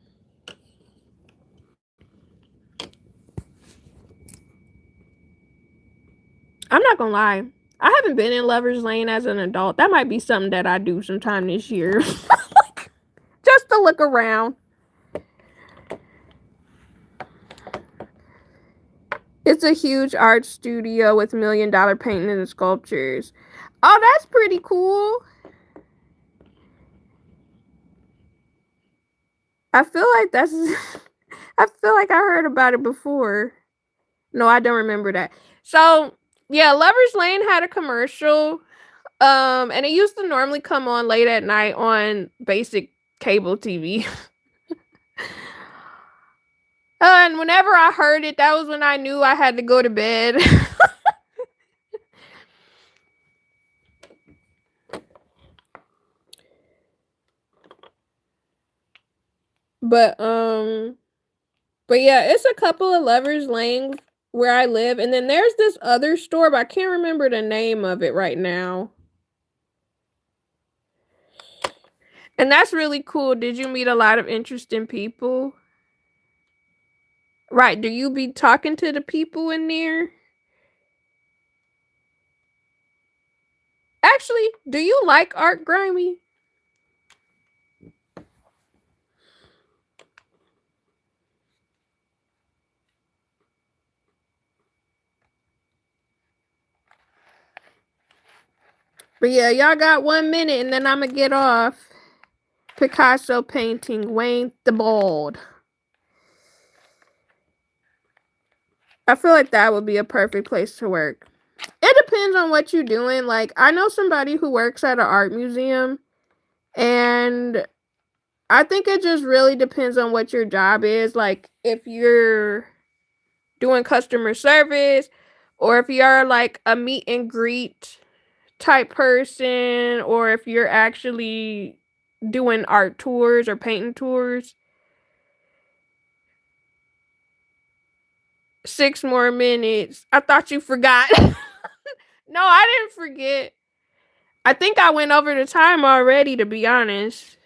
I'm not gonna lie. I haven't been in Lover's Lane as an adult. That might be something that I do sometime this year. Just to look around. It's a huge art studio with $1 million paintings and sculptures. Oh, that's pretty cool. I feel like that's... I feel like I heard about it before. No, I don't remember that. So, yeah, Lover's Lane had a commercial. And it used to normally come on late at night on basic cable TV. And whenever I heard it, that was when I knew I had to go to bed. But yeah, it's a couple of Lovers Lane where I live, and then there's this other store, but I can't remember the name of it right now. And that's really cool. Did you meet a lot of interesting people? Right, do you be talking to the people in there? Actually, do you like art, Grimy? But yeah, y'all got 1 minute and then I'm gonna get off. Picasso painting, Wayne the Bald. I feel like that would be a perfect place to work. It depends on what you're doing. Like, I know somebody who works at an art museum, and I think it just really depends on what your job is. Like, if you're doing customer service, or if you're like a meet and greet type person, or if you're actually doing art tours or painting tours. 6 more minutes. I thought you forgot. No, I didn't forget. I think I went over the time already, to be honest.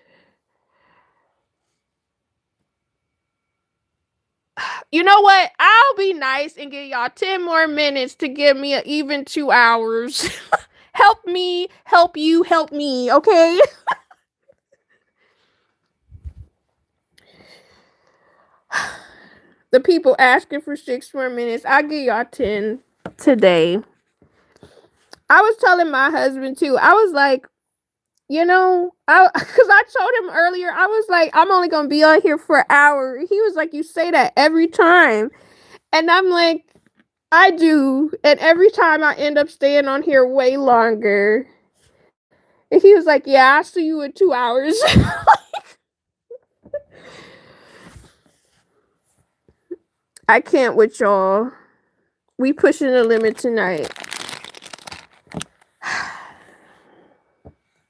You know what? I'll be nice and give y'all 10 more minutes to give me an even 2 hours. Help me, help you, help me, okay? The people asking for 6 more minutes. I'll give y'all 10 today. I was telling my husband too. I was like, because I told him earlier, I was like, I'm only gonna be on here for an hour. He was like, you say that every time. And I'm like, I do. And every time I end up staying on here way longer. And he was like, yeah, I'll see you in 2 hours. I can't with y'all. We pushing the limit tonight.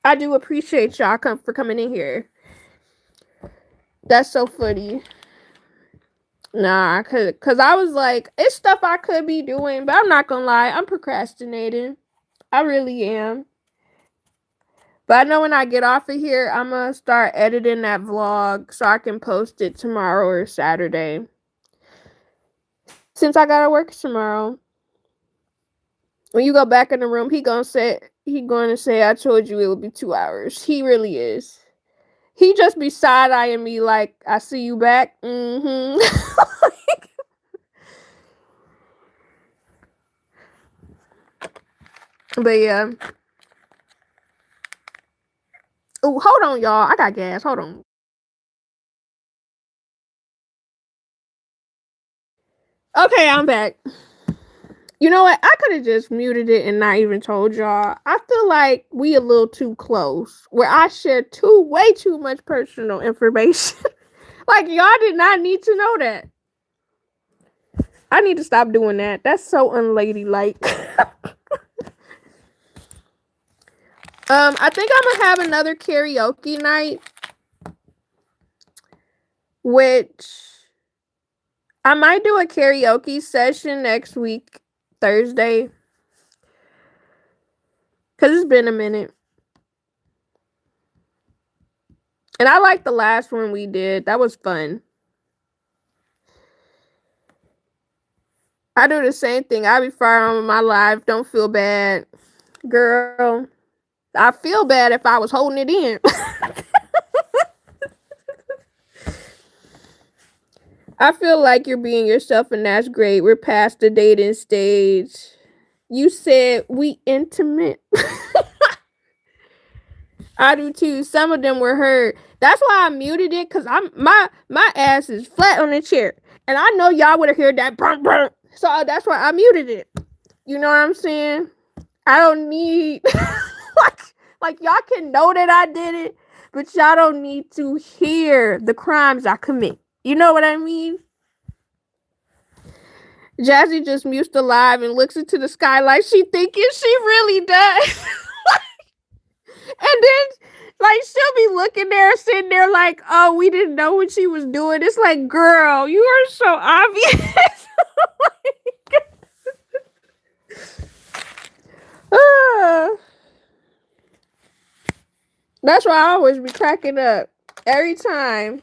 I do appreciate y'all for coming in here. That's so funny. Nah, cause I was like, it's stuff I could be doing, but I'm not gonna lie, I'm procrastinating. I really am. But I know when I get off of here, I'm gonna start editing that vlog so I can post it tomorrow or Saturday. Since I gotta work tomorrow. When you go back in the room, he gonna say, I told you it would be 2 hours. He really is. He just be side-eyeing me like, I see you back. Mm-hmm. But yeah. Oh, hold on, y'all. I got gas. Hold on. Okay, I'm back. You know what? I could have just muted it and not even told y'all. I feel like we a little too close, where I share way too much personal information. Like, y'all did not need to know that. I need to stop doing that. That's so unladylike. I think I'm gonna have another karaoke night, which I might do a karaoke session next week, Thursday, because it's been a minute. And I liked the last one we did. That was fun. I do the same thing. I be firing on my live. Don't feel bad. Girl, I feel bad if I was holding it in. I feel like you're being yourself, and that's great. We're past the dating stage. You said we intimate. I do too. Some of them were heard. That's why I muted it, because my ass is flat on the chair. And I know y'all would have heard that brunk, brunk. So that's why I muted it. You know what I'm saying? I don't need like y'all can know that I did it, but y'all don't need to hear the crimes I commit. You know what I mean? Jazzy just mutes the live and looks into the sky like she thinking she really does. And then, like, she'll be looking there, sitting there like, oh, we didn't know what she was doing. It's like, girl, you are so obvious. That's why I always be cracking up every time.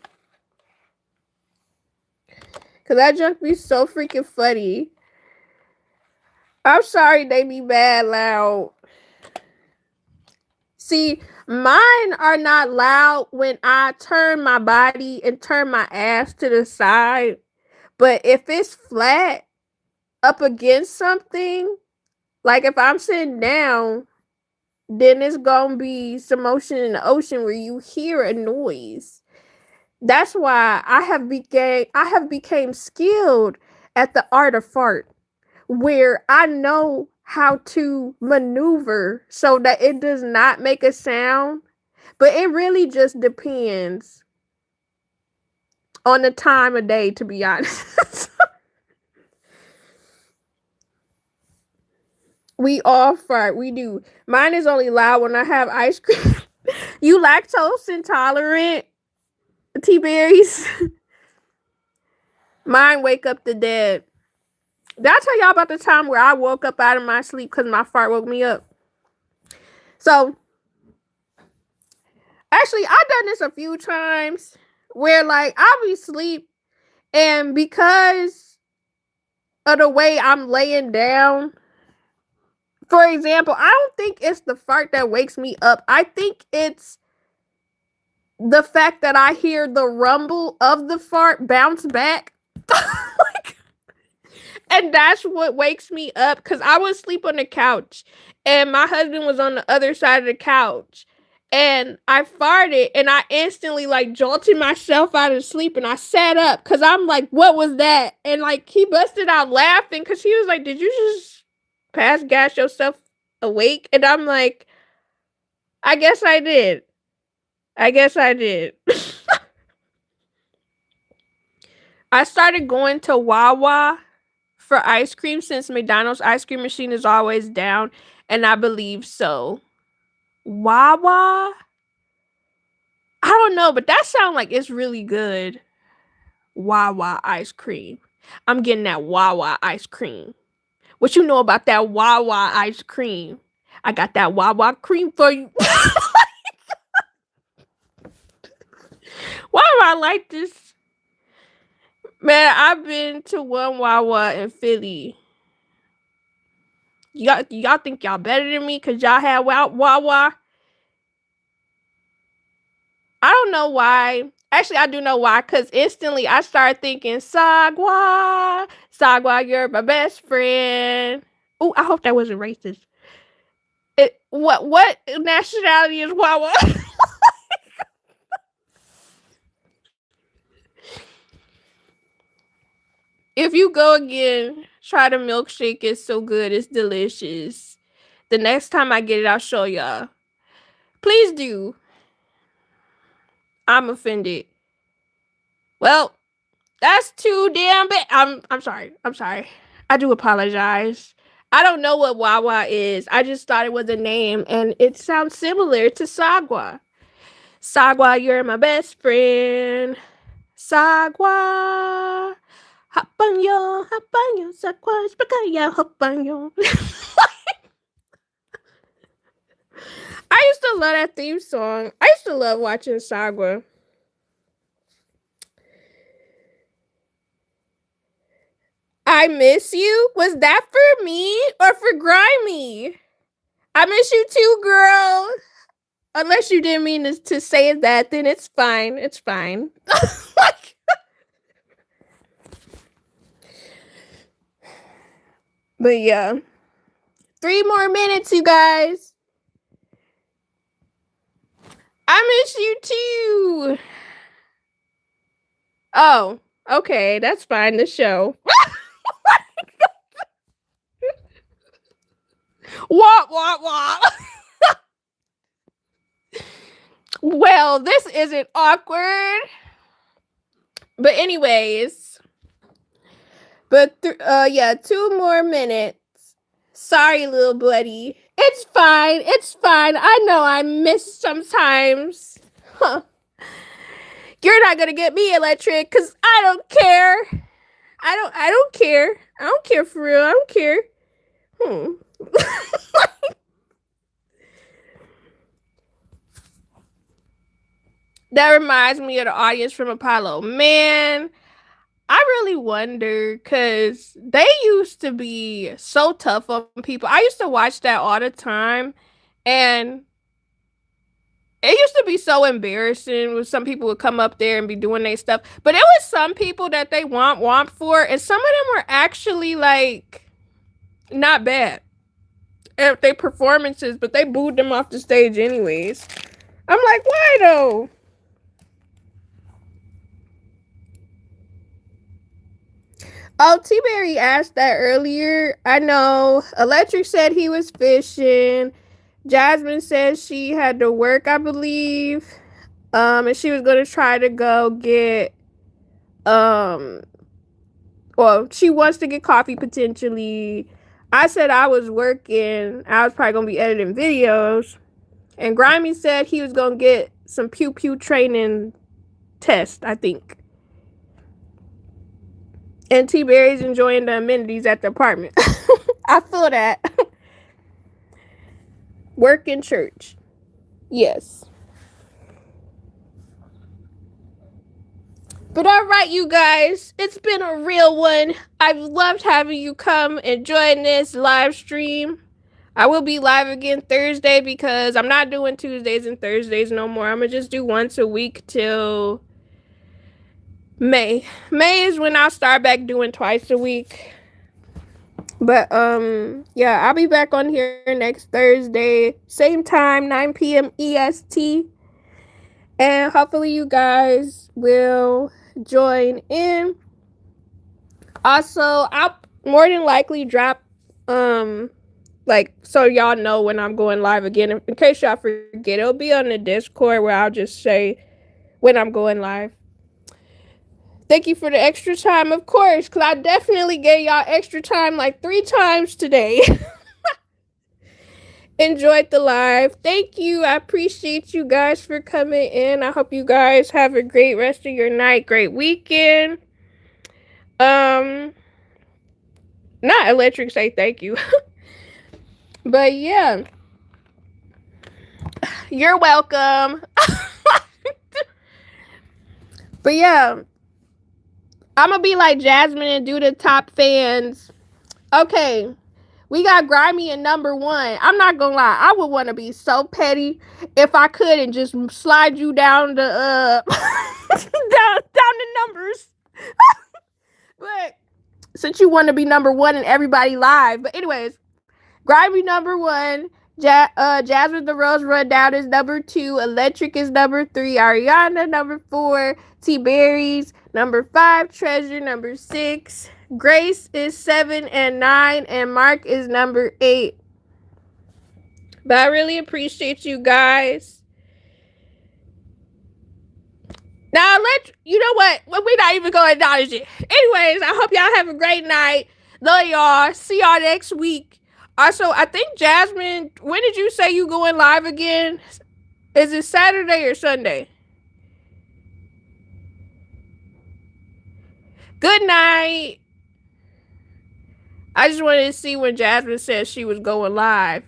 Because that junk be so freaking funny. I'm sorry they be bad loud. See, mine are not loud when I turn my body and turn my ass to the side. But if it's flat up against something, like if I'm sitting down, then it's gonna be some motion in the ocean where you hear a noise. That's why I have became skilled at the art of fart, where I know how to maneuver so that it does not make a sound. But it really just depends. on the time of day, to be honest. We all fart. We do. Mine is only loud when I have ice cream. You lactose intolerant? T-berries? Mine wake up the dead. Did I tell y'all about the time where I woke up out of my sleep because my fart woke me up? So, actually, I've done this a few times where, like, I'll be asleep, and because of the way I'm laying down, for example, I don't think it's the fart that wakes me up. I think it's the fact that I hear the rumble of the fart bounce back. Like, and that's what wakes me up, because I was asleep on the couch and my husband was on the other side of the couch, and I farted and I instantly like jolted myself out of sleep and I sat up because I'm like, what was that? And like he busted out laughing because he was like, did you just pass gas yourself awake? And I'm like, I guess I did. I guess I did. I started going to Wawa for ice cream since McDonald's ice cream machine is always down, and I believe so. Wawa? I don't know, but that sounds like it's really good. Wawa ice cream. I'm getting that Wawa ice cream. What you know about that Wawa ice cream? I got that Wawa cream for you. Why do I like this? Man, I've been to one Wawa in Philly. Y'all think y'all better than me because y'all had Wawa? I don't know why. Actually, I do know why, because instantly I started thinking, Sagwa, Sagwa, you're my best friend. Oh, I hope that wasn't racist. What nationality is Wawa? If you go again, try the milkshake. It's so good. It's delicious. The next time I get it, I'll show y'all. Please do. I'm offended. Well, that's too damn bad. I'm sorry. I'm sorry. I do apologize. I don't know what Wawa is. I just thought it was a name, and it sounds similar to Sagwa. Sagwa, you're my best friend. Sagwa. Hapanyo, Sagwa, Spakaya, Hapanyo. I used to love that theme song. I used to love watching Sagwa. I miss you? Was that for me or for Grimy? I miss you too, girl. Unless you didn't mean to say that, then it's fine. It's fine. But yeah. 3 more minutes, you guys. I miss you too. Oh, okay. That's fine. The show. What? Well, this isn't awkward. But anyways. But yeah, 2 more minutes. Sorry, little buddy. It's fine. It's fine. I know I miss sometimes. Huh. You're not gonna get me electric because I don't care. I don't care. I don't care for real. I don't care. That reminds me of the audience from Apollo. Man, I really wonder, because they used to be so tough on people. I used to watch that all the time, and it used to be so embarrassing when some people would come up there and be doing their stuff. But it was some people that they womp for, and some of them were actually, like, not bad at their performances, but they booed them off the stage anyways. I'm like, why though? Oh, T-Berry asked that earlier. I know. Electric said he was fishing. Jasmine said she had to work, I believe. And she was going to try to go get Um, well, she wants to get coffee potentially. I said I was working. I was probably gonna be editing videos, and Grimy said he was gonna get some pew pew training test, I think. And T Berry's enjoying the amenities at the apartment. I feel that. Work in church. Yes. But all right, you guys, it's been a real one. I've loved having you come and join this live stream. I will be live again Thursday because I'm not doing Tuesdays and Thursdays no more. I'm going to just do once a week till May. May is when I'll start back doing twice a week. But yeah, I'll be back on here next Thursday, same time, 9 p.m. EST. And hopefully you guys will join in. Also, I'll more than likely drop like so y'all know when I'm going live again. In case y'all forget, it'll be on the Discord where I'll just say when I'm going live. Thank you for the extra time, of course, because I definitely gave y'all extra time like 3 times today. Enjoyed the live. Thank you. I appreciate you guys for coming in. I hope you guys have a great rest of your night, great weekend. Not Electric say thank you. But yeah. You're welcome. But yeah. I'm gonna be like Jasmine and do the top fans. Okay. We got Grimy in number 1. I'm not gonna lie. I would want to be so petty if I could and just slide you down the down the numbers. But since you want to be number 1 and everybody live. But anyways, Grimy number 1. Jasmine the Rose Rundown is number 2. Electric is number 3. Ariana number 4. T Berries number 5. Treasure number 6. Grace is 7 and 9, and Mark is number 8. But I really appreciate you guys. Now, you know what? Well, we're not even going to acknowledge it. Anyways, I hope y'all have a great night. Love y'all. See y'all next week. Also, I think Jasmine, when did you say you going live again? Is it Saturday or Sunday? Good night. I just wanted to see when Jasmine said she was going live.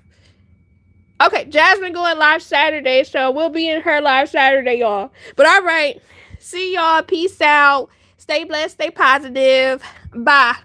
Okay, Jasmine going live Saturday, so we'll be in her live Saturday, y'all. But all right, see y'all. Peace out. Stay blessed. Stay positive. Bye.